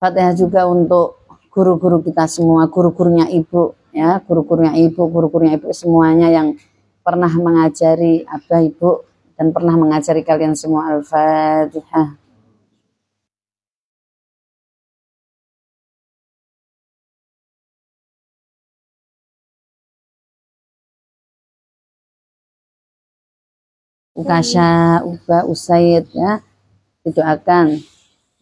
Fatihah juga untuk guru-guru kita semua, guru-gurunya ibu ya, guru-gurunya ibu semuanya yang pernah mengajari abah ibu dan pernah mengajari kalian semua. Al-Fatihah. Ukasha, Uba, Usaid ya, didoakan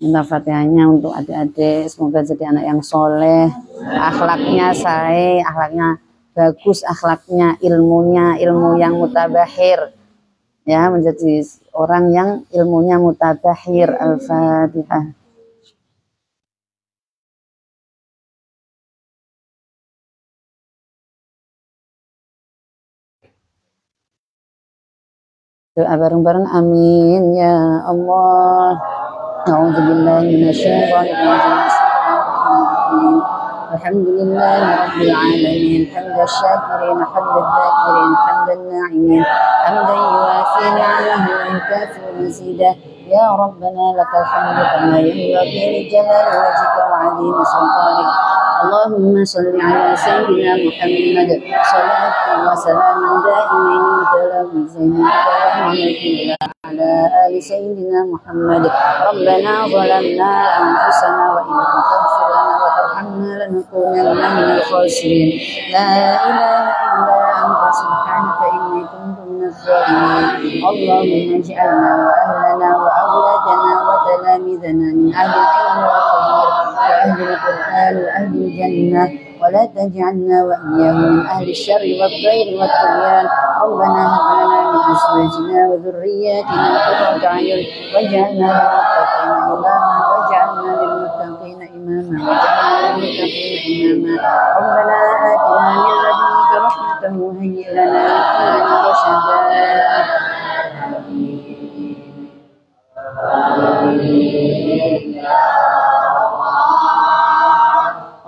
minta Fatihahnya untuk adik-adik, semoga jadi anak yang soleh, akhlaknya sae, akhlaknya bagus, akhlaknya, ilmunya ilmu yang mutabahir ya, menjadi orang yang ilmunya mutabahir. Al-Fatihah. Doa bareng-bareng, amin ya Allah. A'udzubillahi minasyaitonir rajim. Alhamdulillahi rabbil alamin, hamdasy syakirin, hamdadz dzakirin, hamdan na'imin, hamdan yuwafi ni'amahu wa yukafi mazidah. Ya Rabbana lakal hamdu kama yanbaghi li jalali wajhika wa 'azimi sultanik. Allahumma salli ala sayyidina Muhammad salatan wa salaman daimain mutalazzizin zainul ala ali sayyidina Muhammad. Rabbana zalamna anfusana wa in lam taghfir lana wa tarhamna lanakunanna minal khasirin. La ilaha illa anta subhanaka inni kuntu minadh dhalimin. Allahumma ij'alna wa ahlana wa awladana wa talamidana min ahli al-ilm wal khair wa ahli al-Qur'an wa ahli al-jannah, wa la taj'alna wa iyyahum min ahli asy-syarri wad-dhairi wad-tughyan. Rabbana hab lana min azwajina wa dhurriyyatina qurrata a'yun waj'alna lil-muttaqina imama waj'alna lil-muttaqina imama waj'alna lil-muttaqina imama. Rabbana atina min ladunka rahmatan wa hayyi' lana min amrina rashada.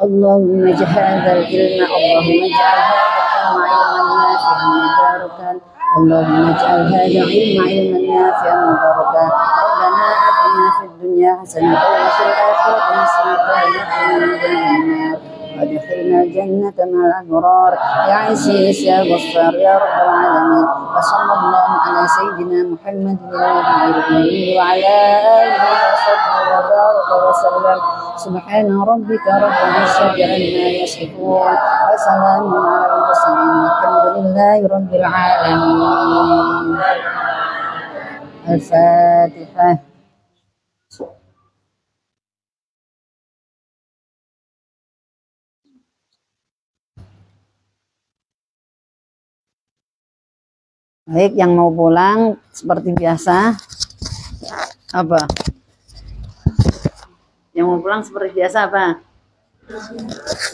اللهم اجعل هذا العلم اللهم اجعل هذا العلم علما نافعا مباركا. اللهم اجعل هذا العلم علما نافعا مباركا. ربنا آتنا في الدنيا حسنة وفي الآخرة حسنة وقنا عذاب النار وادخلنا الجنة مع الأبرار يا عزيز يا غفار يا رب العالمين. وصلى الله على سيدنا محمد النبي وعلى آله وصحبه وبارك وسلم. سبحان ربك رب العزة عما يصفون وسلام على المرسلين والحمد لله رب العالمين. الفاتحة. Baik, yang mau pulang seperti biasa apa? Yang mau pulang seperti biasa apa?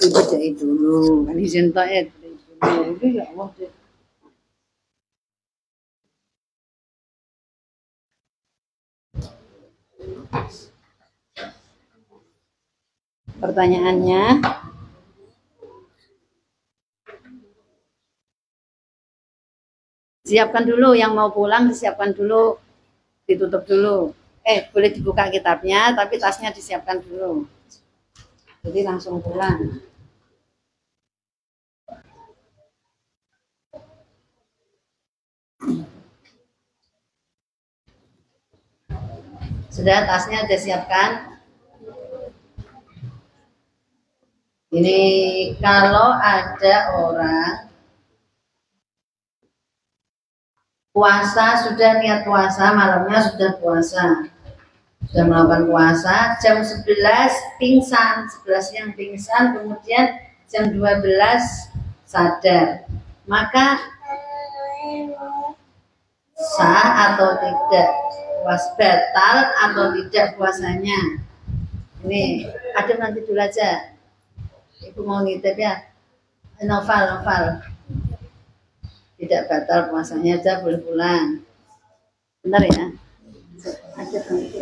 Ibu jahit dulu, kan izin toet dulu. Ya Allah. Pertanyaannya, siapkan dulu yang mau pulang, disiapkan dulu, ditutup dulu. Boleh dibuka kitabnya, tapi tasnya disiapkan dulu. Jadi langsung pulang. Sudah, tasnya sudah siapkan. Ini kalau ada orang puasa, sudah niat puasa, malamnya sudah puasa, sudah melakukan puasa, jam 11 pingsan, 11 yang pingsan, kemudian jam 12 sadar, maka sah atau tidak, batal atau tidak puasanya. Ini ada nanti dulu aja, ibu mau ngitip ya. Novel tidak batal puasanya aja, boleh pulang. Bentar ya, ada nanti.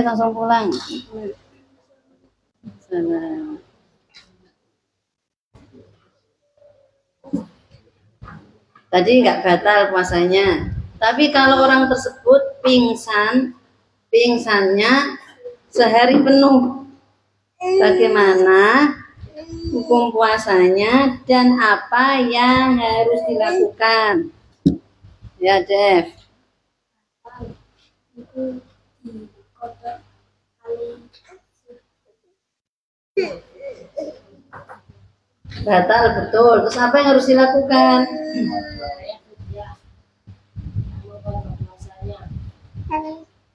Langsung pulang. Tadi nggak batal puasanya, tapi kalau orang tersebut pingsannya sehari penuh, bagaimana hukum puasanya dan apa yang harus dilakukan? Ya, Dev. Batal betul. Terus apa yang harus dilakukan?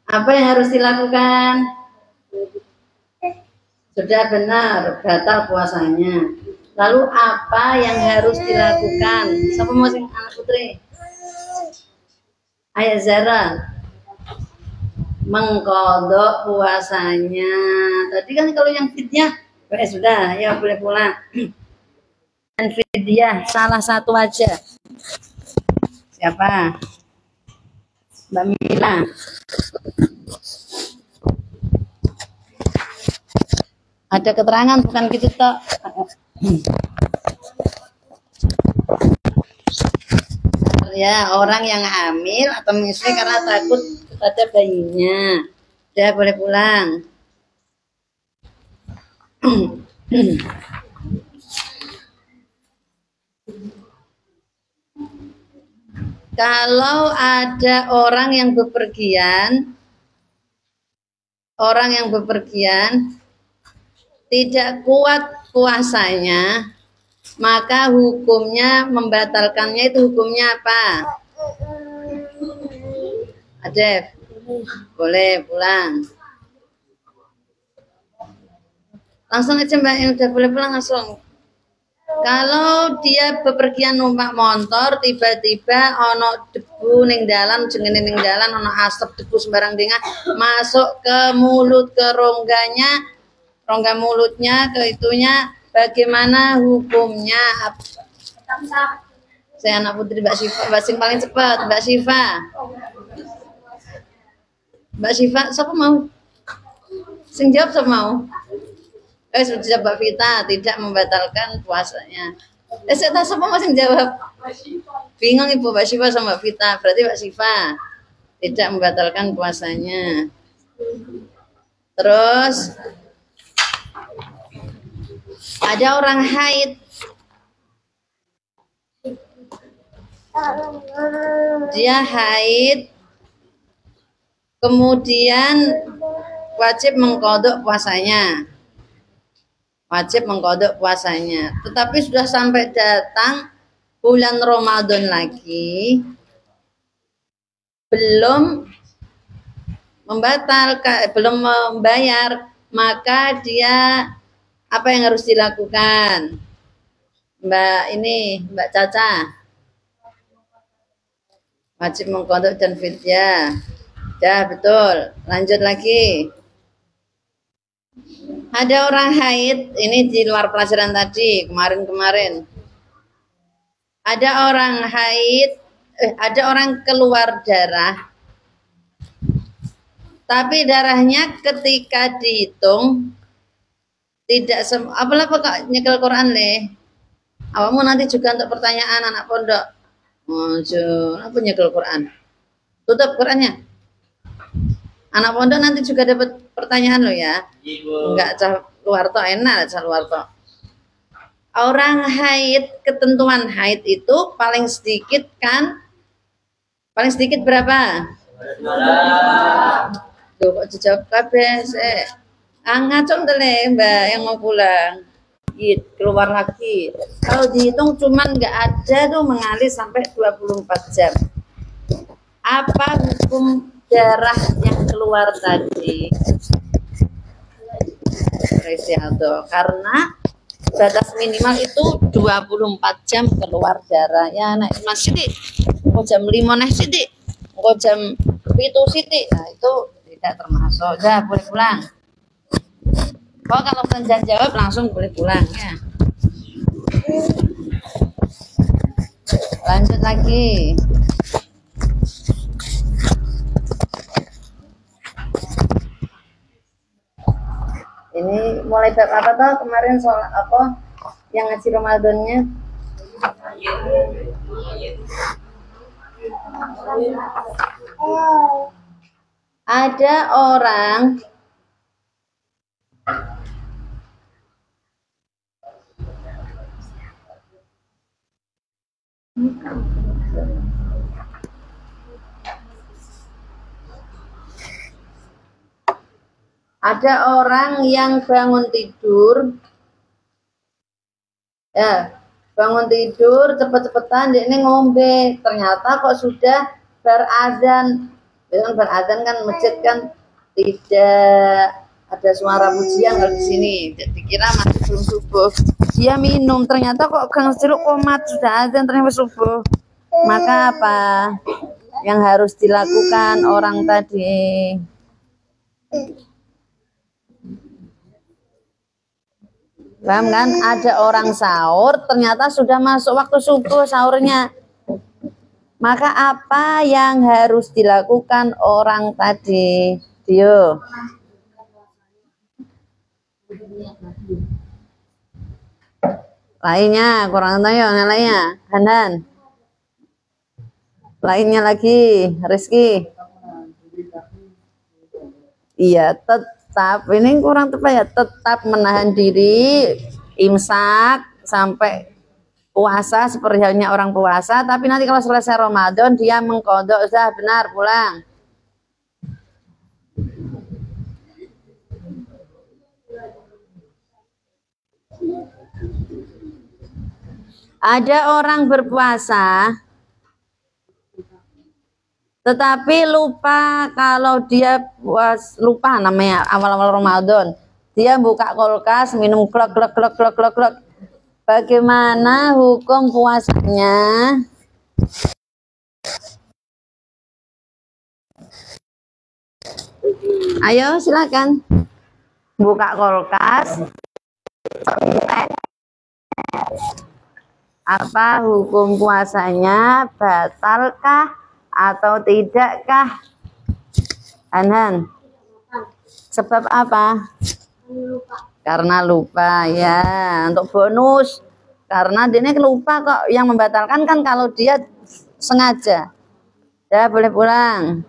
Apa yang harus dilakukan? Sudah benar, batal puasanya. Lalu apa yang harus dilakukan? Siapa mau sing anak putri? Ayah Zara. Mengkodok puasanya. Tadi kan kalau yang fidyah, sudah, ya boleh pulang. Dan fidyah salah satu aja. Siapa? Mbak Mila. Ada keterangan bukan gitu toh. Ya, orang yang hamil atau menyusui karena takut kepada bayinya. Udah boleh pulang. Kalau ada orang yang bepergian tidak kuat puasanya, maka hukumnya membatalkannya itu hukumnya apa? Adef, boleh pulang. Langsung aja Mbak yang udah boleh pulang langsung. Kalau dia bepergian numpak motor, tiba-tiba ono debu ning dalan, jengene ning dalan ono asap debu sembarang dingin masuk ke mulut, ke rongga mulutnya, ke itunya, bagaimana hukumnya? Saya anak putri Mbak Syifa, Mbak sing paling cepat, Mbak Syifa. Mbak Syifa, siapa mau? Sing jawab siapa mau? Sudah Mbak Vita tidak membatalkan puasanya. Saya tahu siapa masih jawab. Bingung Ibu Mbak Syifa sama Mbak Vita. Berarti Mbak Syifa tidak membatalkan puasanya. Terus ada orang haid. Dia haid, kemudian wajib mengqadha puasanya. Tetapi sudah sampai datang bulan Ramadan lagi, belum membayar, maka dia apa yang harus dilakukan? Mbak Caca. Wajib mengqadha dan fidyah. Ya, betul. Lanjut lagi. Ada orang haid, ini di luar pelajaran tadi, kemarin. Ada orang haid, ada orang keluar darah. Tapi darahnya ketika dihitung tidak apalah kok nyekel Quran le. Awamu nanti juga untuk pertanyaan anak pondok. Apa nyekel Quran? Tutup Qurannya. Anak pondok nanti juga dapat pertanyaan lo ya. Enggak cah luar to enak cah luar to. Orang haid, ketentuan haid itu paling sedikit berapa? Loh kok dijawab kabeh sik. Ngacung tele Mbak yang mau pulang. Keluar lagi. Kalau dihitung cuman enggak ada tuh mengalir sampai 24 jam. Apa hukum darah yang keluar tadi? Resialdo, karena batas minimal itu 24 jam keluar darah. Ya anak Mas Siti, kok jam 5 neh Siti, kok jam 7 Siti. Nah itu tidak termasuk. Udah boleh pulang. Kok kalau penjan jawab langsung boleh pulang ya. Lanjut lagi. Ini mulai bab apa toh kemarin soal apa yang ngaji Ramadannya? Ada orang yang bangun tidur Ya, bangun tidur cepet-cepetan dia ini ngombe, ternyata kok sudah berazan. Biasanya berazan kan masjid kan tidak ada suara pujian kalau di sini. Dikira masih belum subuh. Dia minum, ternyata kok gang jeruk komat sudah azan ternyata subuh. Maka apa yang harus dilakukan orang tadi? Paham kan? Ada orang sahur, ternyata sudah masuk waktu subuh sahurnya. Maka apa yang harus dilakukan orang tadi? Dio. Lainnya, kurang tahu yang lainnya. Hanan. Lainnya lagi, Rizky. Iya, tetap ini kurang tepat ya, tetap menahan diri, imsak sampai puasa seperti halnya orang puasa, tapi nanti kalau selesai Ramadan dia mengkodok, sudah benar pulang. Ada orang berpuasa tetapi lupa kalau dia lupa namanya awal-awal Ramadan. Dia buka kulkas, minum glok glok glok glok glok glok. Bagaimana hukum puasanya? Ayo silakan. Buka kulkas. Apa hukum puasanya? Batalkah atau tidakkah? Anan. Sebab apa? Karena lupa ya. Untuk bonus karena dia lupa kok. Yang membatalkan kan kalau dia sengaja. Ya boleh pulang.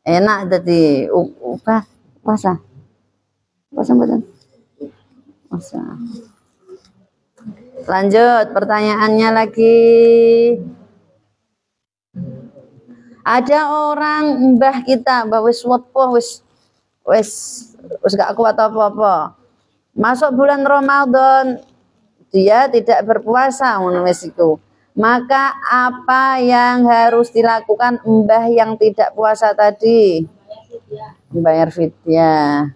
Enak tadi upah puasa. Puasa betul. Puasa. Lanjut pertanyaannya lagi. Ada orang mbah kita, mbah wis wepoh wis gak kuat apa-apa. Masuk bulan Ramadan dia tidak berpuasa ngono wis iku. Maka apa yang harus dilakukan mbah yang tidak puasa tadi? Membayar fidyah.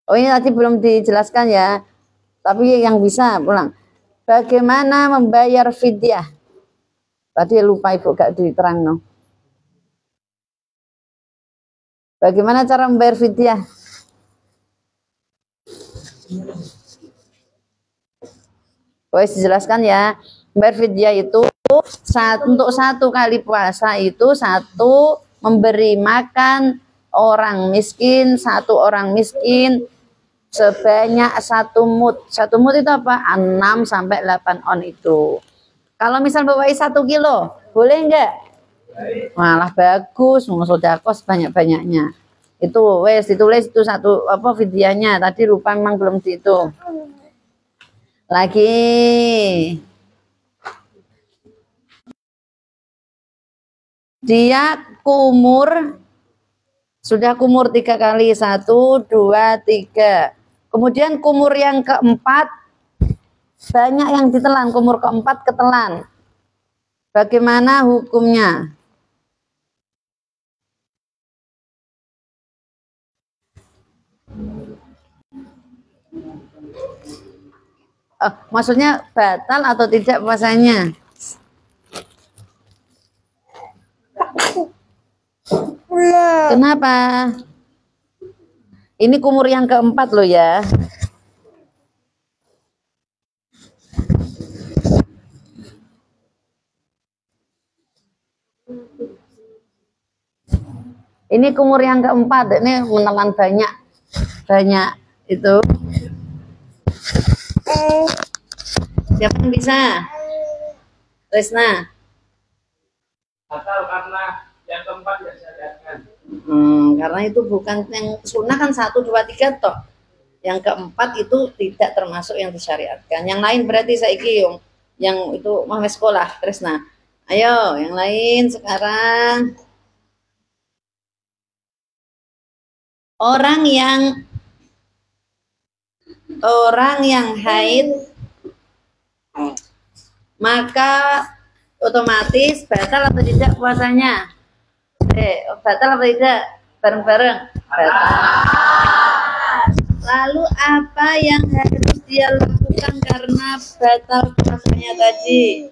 Oh ini tadi belum dijelaskan ya. Tapi yang bisa pulang. Bagaimana membayar fidyah? Tadi lupa ibu gak diterang no. Bagaimana cara membayar fidyah? Wes dijelaskan ya. Membayar fidyah itu untuk satu kali puasa itu satu memberi makan orang miskin, satu orang miskin sebanyak 1 mud. 1 mud itu apa? 6 sampai 8 on itu. Kalau misal bawa 1 kilo, boleh enggak? Malah bagus, mau sodakos banyak-banyaknya. Itu wes ditulis itu satu apa videonya. Tadi lupa memang belum dihitung. Lagi. Dia kumur sudah kumur 3 kali 1, 2, 3. Kemudian kumur yang keempat banyak yang ditelan, kumur keempat ketelan. Bagaimana hukumnya? Maksudnya batal atau tidak puasanya? Kenapa? Ini kumur yang keempat loh ya. Ini kumur yang keempat, ini menelan banyak itu. Siapa yang bisa? Resna. Batal karena yang keempat ya diadakan. Karena itu bukan yang sunnah kan 1, 2, 3 toh. Yang keempat itu tidak termasuk yang disyariatkan. Yang lain berarti saiki yang itu mah sekolah, Resna. Ayo, yang lain sekarang. Orang yang orang yang haid, maka otomatis batal atau tidak puasanya? Batal atau tidak? Bareng-bareng. Batal. Lalu apa yang harus dia lakukan karena batal puasanya tadi?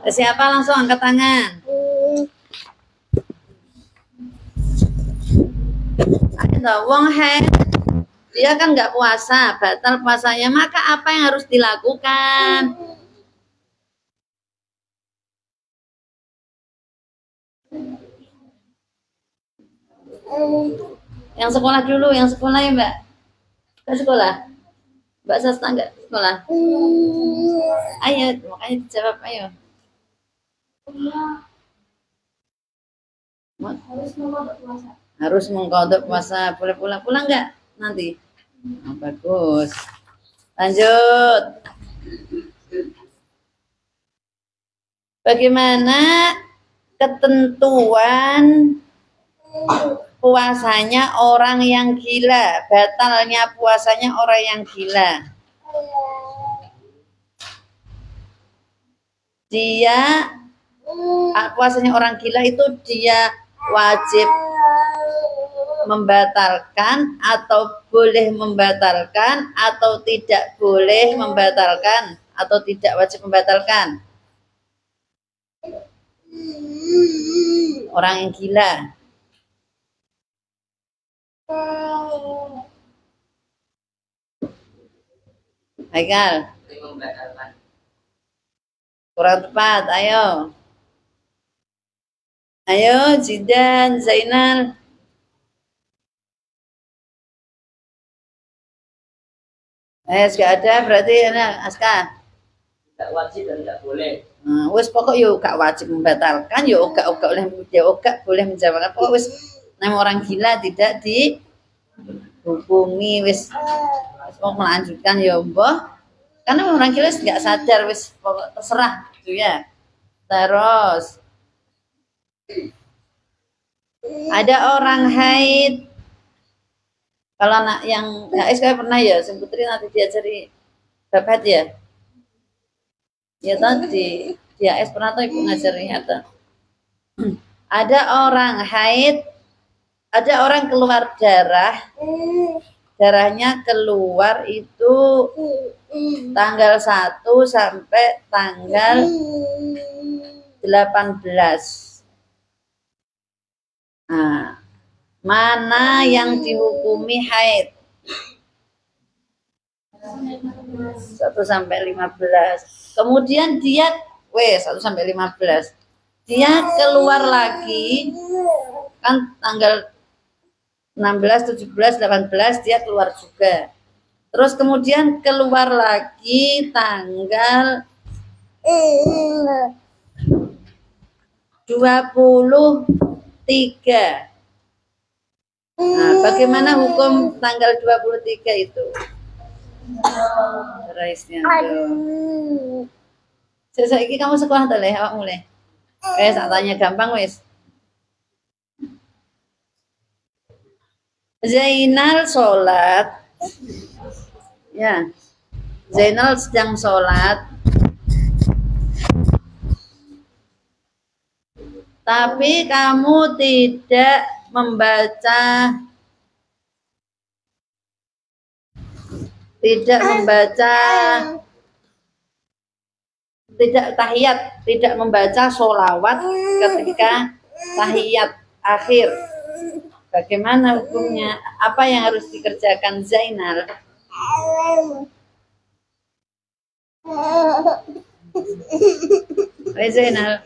Siapa langsung angkat tangan? Ada wong haid, dia kan nggak puasa, batal puasanya, maka apa yang harus dilakukan? Yang sekolah dulu, yang sekolah ya Mbak. Ke sekolah. Mbak Sasta nggak sekolah? Ayo, makanya dijawab, ayo. Harus mengkodok puasa. Boleh pulang nggak nanti? Oh, bagus. Lanjut. Bagaimana ketentuan puasanya orang yang gila? Batalnya puasanya orang yang gila. Dia puasanya orang gila itu dia wajib membatalkan atau boleh membatalkan atau tidak boleh membatalkan atau tidak wajib membatalkan. Orang yang gila. Haikal. Kurang tepat, ayo. Ayo, Zidan, Zainal. Gak ada, berarti enak, Aska. Tidak wajib dan tidak boleh. Wis pokok yo gak wajib membatalkan, yo gak boleh menjalankan. Pokok wis nama orang gila tidak dihukumi, wis mau melanjutkan yo mbah. Karena orang gila nggak sadar, wis pokok terserah gitu ya. Terus ada orang haid. Kalau anak yang saya pernah ya, Putri nanti diajari babat ya. Ya tadi dia pernah tuh ibu ngajarnya tuh. Ada orang haid, ada orang keluar darah, darahnya keluar itu tanggal 1 sampai tanggal 18. Nah, mana yang dihukumi haid? 1 sampai 15. Kemudian dia 1 sampai 15. Dia keluar lagi kan tanggal 16, 17, 18 dia keluar juga. Terus kemudian keluar lagi tanggal 23. Nah, bagaimana hukum tanggal 23 itu? Raisnya tuh. Saiki kamu sekolah ta le awakmu le? Tak tanya gampang wis. Zainal sholat. Ya. Zainal sedang sholat. Tapi kamu tidak membaca tidak tahiyat, tidak membaca sholawat ketika tahiyat akhir. Bagaimana hukumnya? Apa yang harus dikerjakan Zainal? Zainal.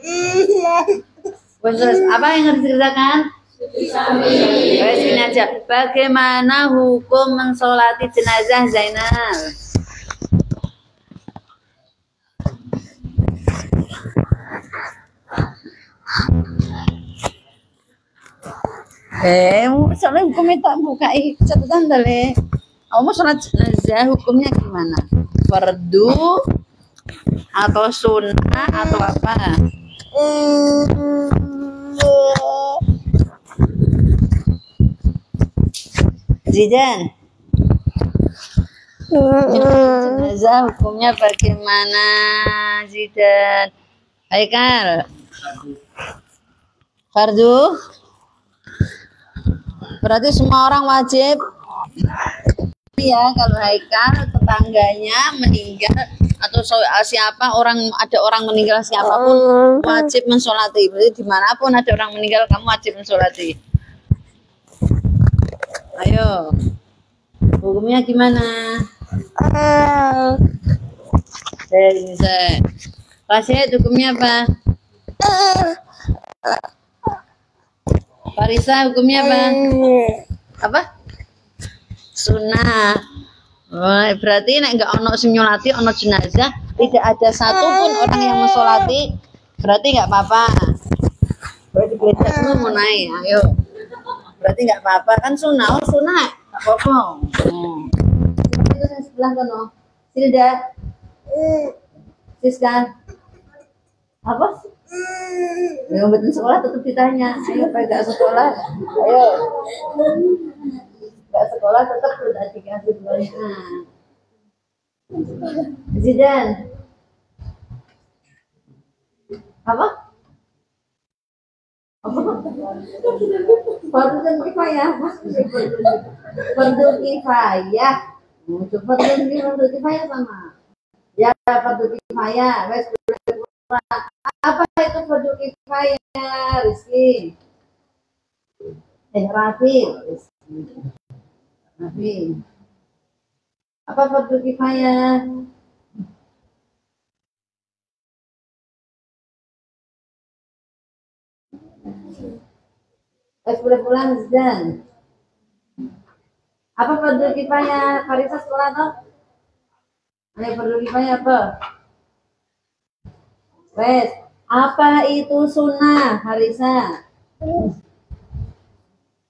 Apa yang harus dikerjakan? Ini aja. Bagaimana hukum mensolati jenazah Zainal? Soalnya hukumnya tak buka catatan dale. Kamu sholat jenazah hukumnya gimana? Fardu atau sunnah atau apa? Zidan, jenazah hukumnya bagaimana, Zidan? Haikal, fardu? Berarti semua orang wajib? Ya, kalau Haikal tetangganya meninggal atau siapa ada orang meninggal siapapun wajib mensolati. Berarti dimanapun ada orang meninggal kamu wajib mensolati. Ayo, hukumnya gimana? Pasien hukumnya apa? Farisa hukumnya apa? Apa? Sunnah. Oh, berarti nek enggak ono sing nyolati, ono jenazah, tidak ada satupun orang yang mensolati, berarti enggak apa-apa. Berarti gereja semua mau naik, ayo. Berarti enggak apa-apa kan sunnah, oh sunnah, enggak apa-apa. Itu yang sebelah kono. Silda. Siska. Apa? Yang betul sekolah tetap ditanya. Ayo enggak sekolah. Ayo. Enggak sekolah tetap udah dikasih banyak. Zidan. Apa? Fardu kifayah. Fardu kifayah. Fardu kifayah sama. Ya fardu kifayah. Apa itu fardu kifayah, Rizky? Rafi. Rafi. Apa fardu kifayah? Boleh pulang, Zdan. Apa fardu kifayah? Farisa sekolah toh? Ayo fardu kifayah apa? Wes, apa itu sunnah, Harisa?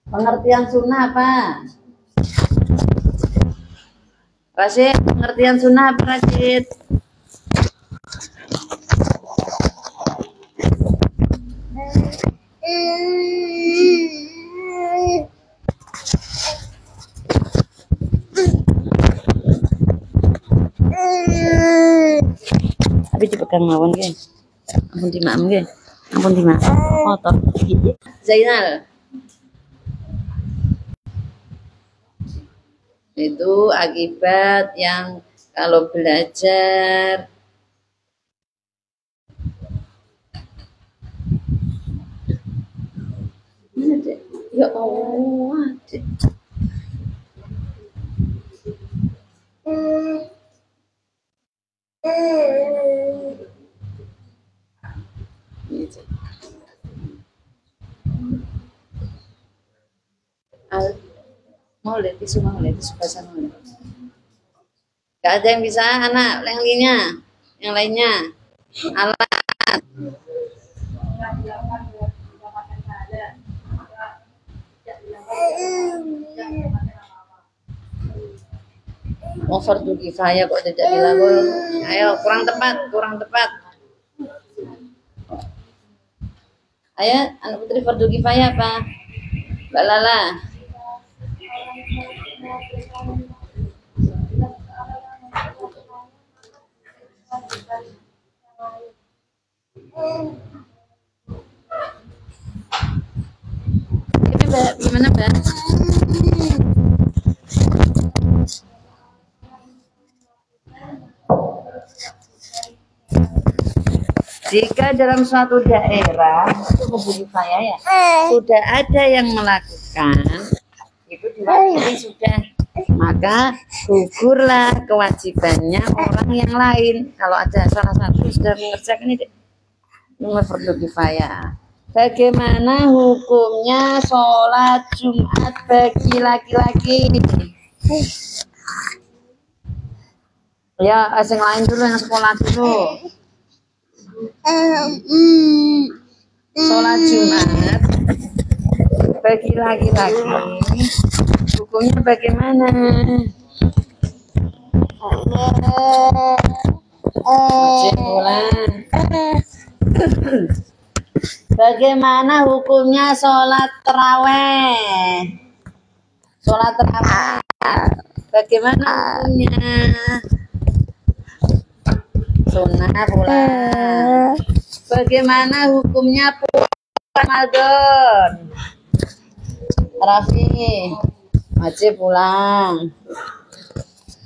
Pengertian sunnah apa? Rashid, pengertian sunnah apa, Rashid? Tapi dipegang mawon ge. Ampun dimaem ge. Ampun dimaem. Kotor. Zainal. Itu akibat yang kalau belajar ya Allah, Dek. Mau lihat tisu basah mau lihat. Gak ada yang bisa anak yang lainnya alat. Mau fardu kifayah kok tidak dilakukan. Ayo kurang tepat. Ayo anak putri fardu kifayah apa? Mbak Lala. Ini Mbak, gimana Mbak? Jika dalam suatu daerah itu menjadi saya ya, sudah ada yang melakukan itu diwakili sudah, maka gugurlah kewajibannya orang yang lain. Kalau ada salah satu sudah mengerjakan ini fardu kifayah. Bagaimana hukumnya sholat Jumat bagi laki-laki? Ya, asing lain dulu yang sekolah dulu. Sholat Jumat bagi laki-laki hukumnya bagaimana? Bagaimana hukumnya sholat taraweh? Sholat tarawih bagaimana hukumnya? Sunnah pula. Bagaimana hukumnya puasa Ramadan? Raffi wajib pulang.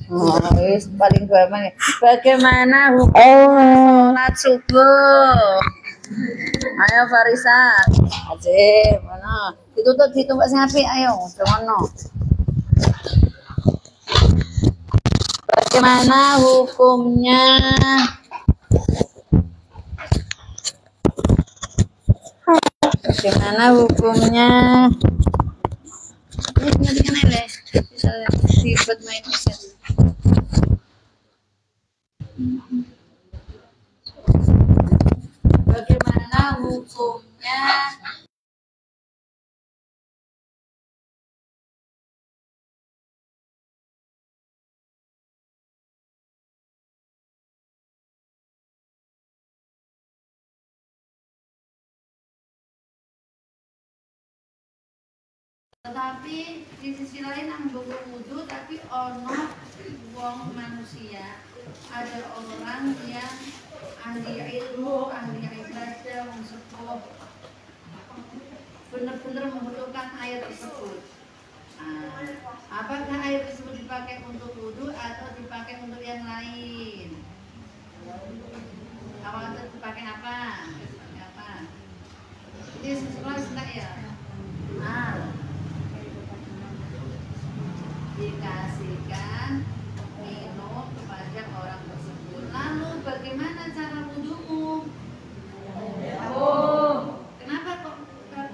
Oh, wis paling gampang. Bagaimana hukum sholat subuh? Ayo Farisa, wajib. Mana? Ditutup ditumpuk sing apik, ayo. Ngono. Bagaimana hukumnya? Bagaimana hukumnya? Ini bisa dibuat main mesin. Bagaimana hukumnya? Tetapi di sisi lain anggo wudhu tapi ono wong manusia, ada orang yang ahli ilmu, ahli ibadah, wong sepuh benar-benar membutuhkan air tersebut. Apakah air tersebut dipakai untuk wudhu atau dipakai untuk yang lain? Awalnya dipakai apa? Dipakai apa? Ini sesuai enggak ya? Dikasihkan minum kepada orang tersebut. Lalu bagaimana cara wudhumu? Kenapa kok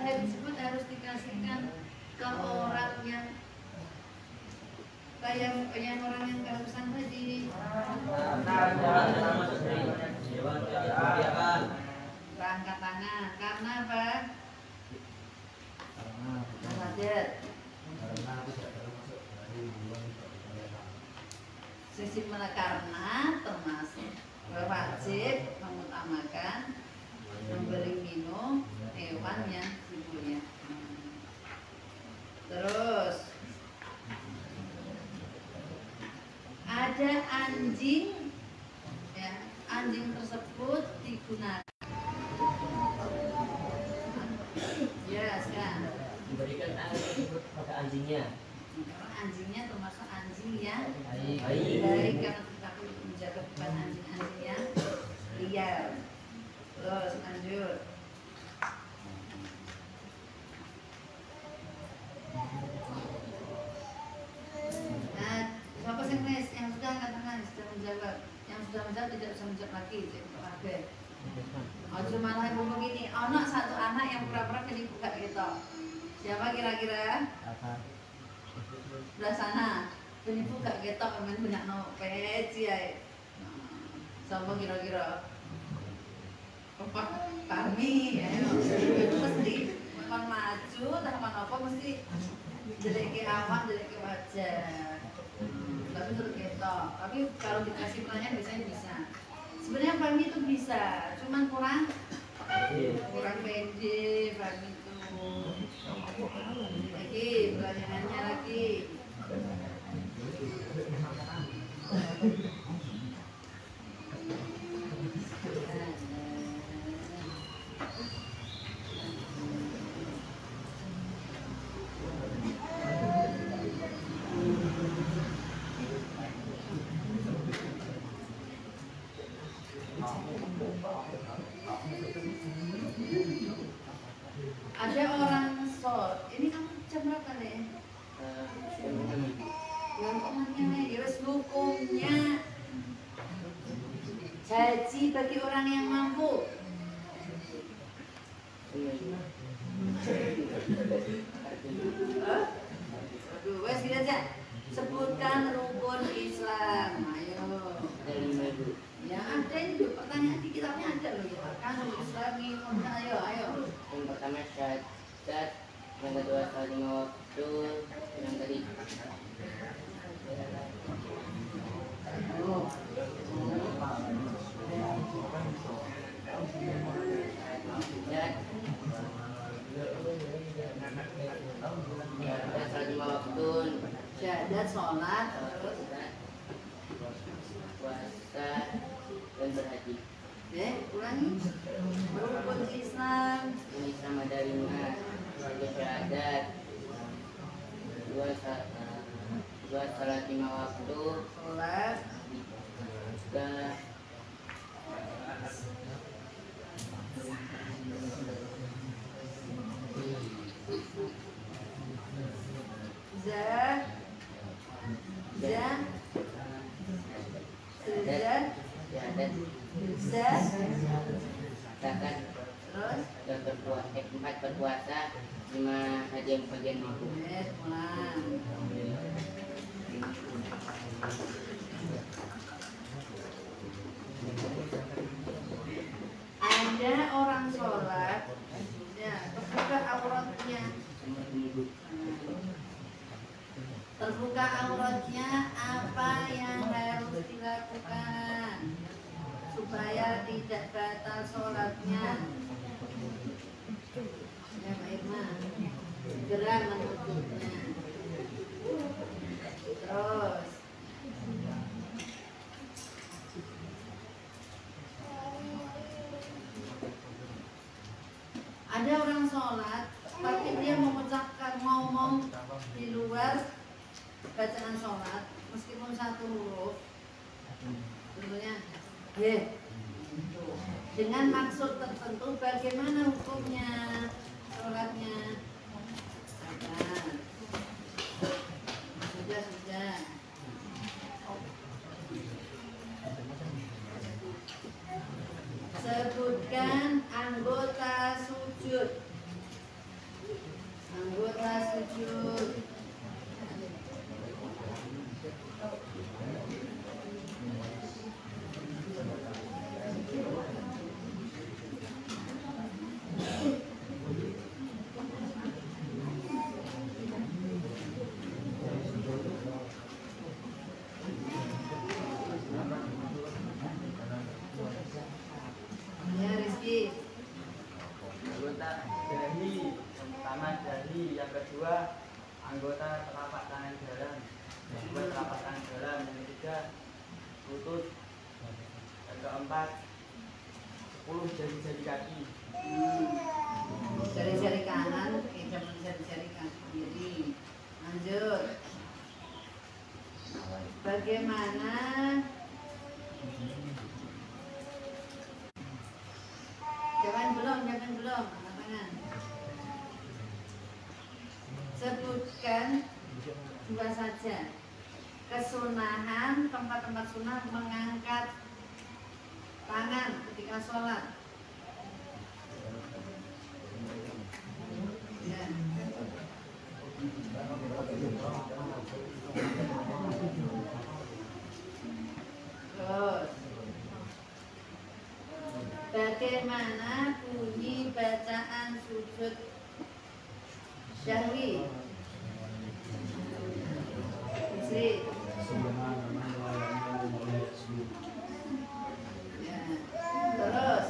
air tersebut harus dikasihkan ke orang yang kayak orang yang kehausan tadi? Angkat tangan. Karena apa? Sisi mana karena termasuk wajib mengutamakan memberi minum hewan yang dipunya. Terus ada anjing, ya, anjing tersebut digunakan. Ya, sekarang Diberikan air tersebut pada anjingnya. Anjingnya termasuk anjing yang baik karena takut menjaga beban anjing-anjing yang liar. Terus lanjut. Nah, siapa sih Nes yang sudah angkat tangan sudah menjawab, yang sudah menjawab tidak usah menjawab lagi, oke. Ojo malah ibu begini, anak satu anak yang pura-pura jadi buka gitu. Siapa kira-kira? Sebelah sana, penipu gak ketok main banyak no peci ya. Siapa kira-kira? Bapak kami, ayo. Mesti makan maju, tahapan apa mesti jelek ke awak, jelek ke wajah. Tapi terus ketok. Tapi kalau dikasih pertanyaan biasanya bisa. Sebenarnya Fahmi itu bisa, cuman kurang pede Fahmi itu. Lagi pertanyaannya lagi. Ada orang short, ini kamu jam berapa nih? Yang temannya nih, hukumnya haji bagi orang yang mampu. Aduh, wes gini aja. Sebutkan rukun Islam. Ayo. Ya ada itu pertanyaan di kitabnya ada loh ya. Kan Islami, ayo. Yang pertama syahadat, yang kedua saling waktu, yang ketiga waktun. Syahadat sholat terus Puasa dan berhaji. ulangi. Rukun Islam. Islam ada 5. Satu syahadat, 2 salat 5 waktu, Sholat 3 syahadat zakat, terus 4 berpuasa, 5 haji bagian mampu. pulang. Ada orang sholat ya terbuka auratnya, terbuka auratnya, apa yang harus dilakukan supaya tidak batal sholatnya? Ya Pak Irma, segera menutupnya. Terus ada orang sholat tapi dia mengucapkan ngomong di luar bacaan sholat meskipun satu huruf, tentunya dengan maksud tertentu, bagaimana hukumnya sholatnya? Sudah. Sebutkan anggota sujud. Anggota sujud. Ya Rizky. Anggota dahi, yang pertama dahi, yang kedua anggota telapak tangan jalan, yang kedua telapak tangan jalan, yang ketiga lutut, yang keempat 10 jari-jari kaki. Jari-jari kanan, jari-jari kiri. Lanjut. Bagaimana jangan belum, angkat tangan. Sebutkan 2 saja kesunahan, tempat-tempat sunah mengangkat tangan ketika sholat. Ya. Terus bagaimana bunyi bacaan sujud syahwi? Istri. Ya. Terus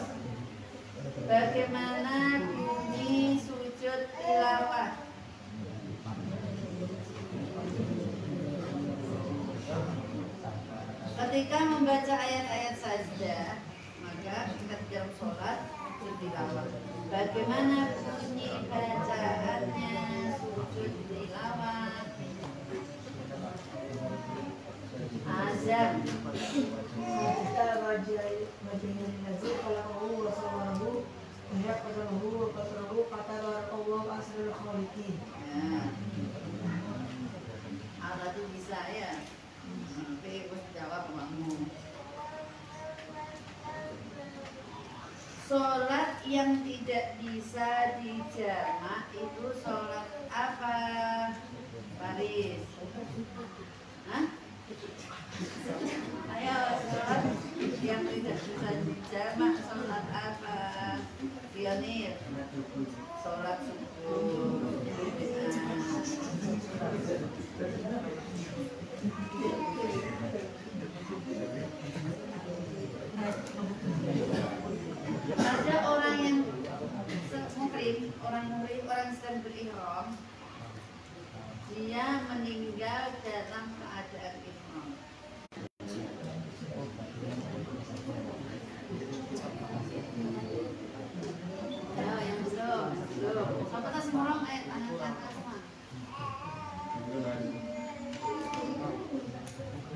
bagaimana bunyi sujud tilawah? Ketika membaca ayat-ayat sajdah, maka kita dalam sholat sujud tilawah. Bagaimana bunyi bacaannya sujud tilawah? Azam. Kita majlisin nazi kalau wasallahu ya kata Allah asrul khaliqin. Allah itu bisa ya. Nanti bos jawab kamu. Sholat yang tidak bisa dijamak itu sholat apa? Paris. Hah? Ayo, sholat yang tidak bisa dijamak sholat apa? Pionir. Sholat subuh. Ada orang yang muhrim, orang sedang berihram meninggal dalam keadaan ihram. Ya, yang belum. Siapa tahu semua ayat anak-anak semua.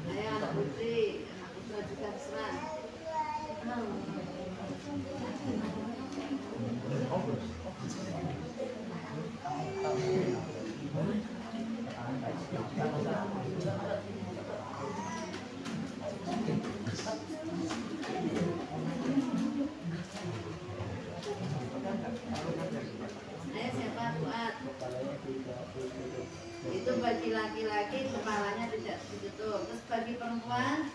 Ayo anak putri juga serang. Ayo siapa buat? Itu bagi laki-laki kepalanya tidak ditutup. Terus bagi perempuan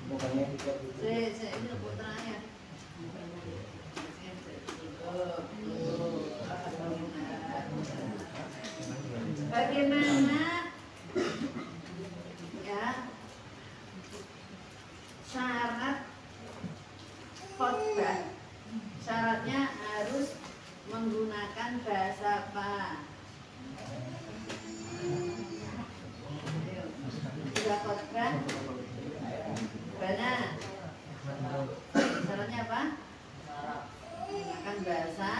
ini putranya. Bagaimana ya syarat khotbah? Syaratnya harus menggunakan bahasa apa? Sudah khotbah? Benar. Syaratnya apa? Menggunakan bahasa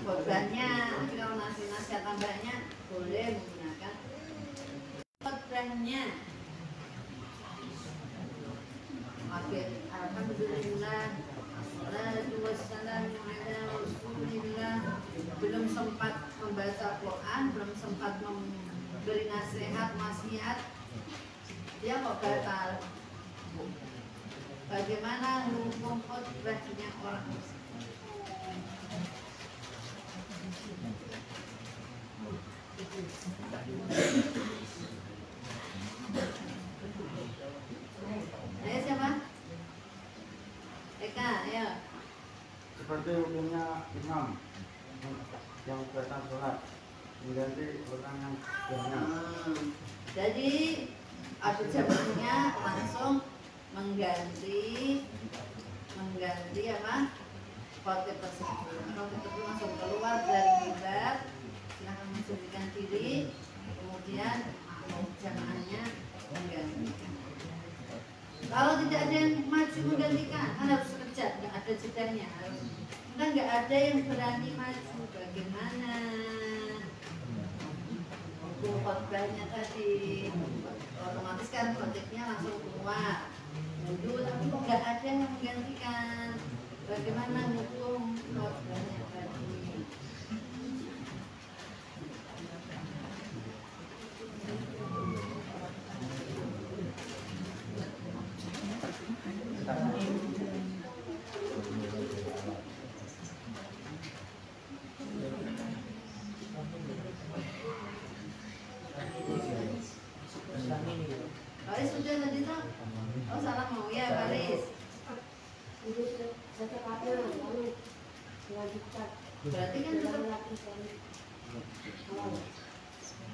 khotbahnya. Tapi kalau nasihat tambahnya boleh menggunakan khotbahnya. Oke, alhamdulillah. Assalatu wassalamu ala Rasulillah. Belum sempat membaca Quran, belum sempat memberi nasihat, wasiat, dia kok batal. Bagaimana hukum khotbahnya orang Muslim? Ayo siapa? Eka, ayo. Seperti hukumnya imam yang datang sholat mengganti orang yang sebelumnya. Jadi ada jawabannya langsung mengganti apa? Khotib tersebut. Khotib tersebut langsung keluar dari mimbar, silahkan mensucikan diri, kemudian jamaahnya menggantikan. Kalau tidak ada yang maju menggantikan, kan harus sekejap, nggak ada jedanya. Kan nggak ada yang berani maju. Bagaimana hukum khotbahnya tadi? Otomatis kan khotibnya langsung keluar wudhu, tapi kok nggak ada yang menggantikan. Bagaimana hukum khotbahnya tadi? Baris sudah tadi tuh? Oh salah mau ya Baris. Berarti kan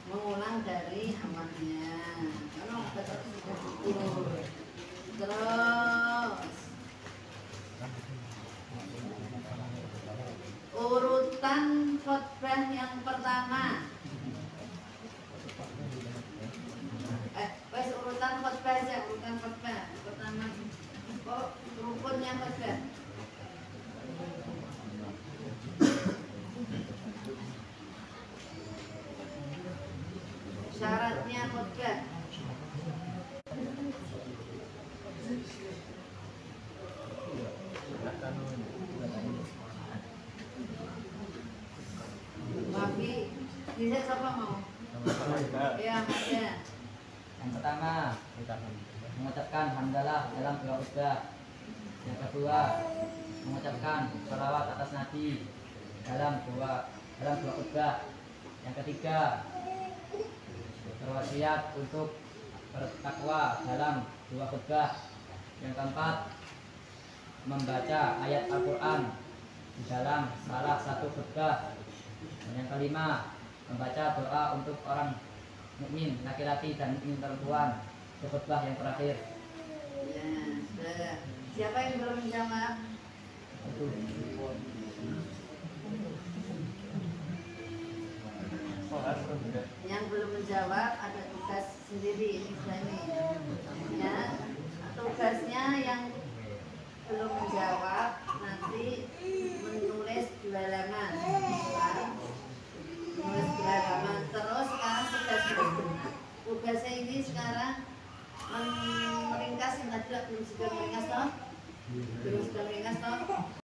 mengulang dari awalnya. Kalau betul sudah terus urutan khotbah yang pertama. Urutan khotbah aja, urutan khotbah pertama. Oh, rukunnya khotbah. Syaratnya khotbah. Tapi, bisa siapa mau? Ya, ada. Yang pertama, mengucapkan hamdalah dalam doa khutbah. Yang kedua, mengucapkan sholawat atas Nabi dalam doa khutbah. Yang ketiga, berwasiat untuk bertakwa dalam doa khutbah. Yang keempat, membaca ayat Al-Quran di dalam salah satu khutbah. Dan yang kelima, membaca doa untuk orang mukmin laki-laki dan mukmin perempuan di khutbah yang terakhir. Ya, sudah. Siapa yang belum menjawab? Yang belum menjawab ada tugas sendiri ini ya. Tugasnya yang belum menjawab nanti menulis 2 halaman. Menulis 2 halaman. Terus sekarang tugasnya ini sekarang meringkas yang tadi belum sudah meringkas toh? Belum sudah meringkas toh?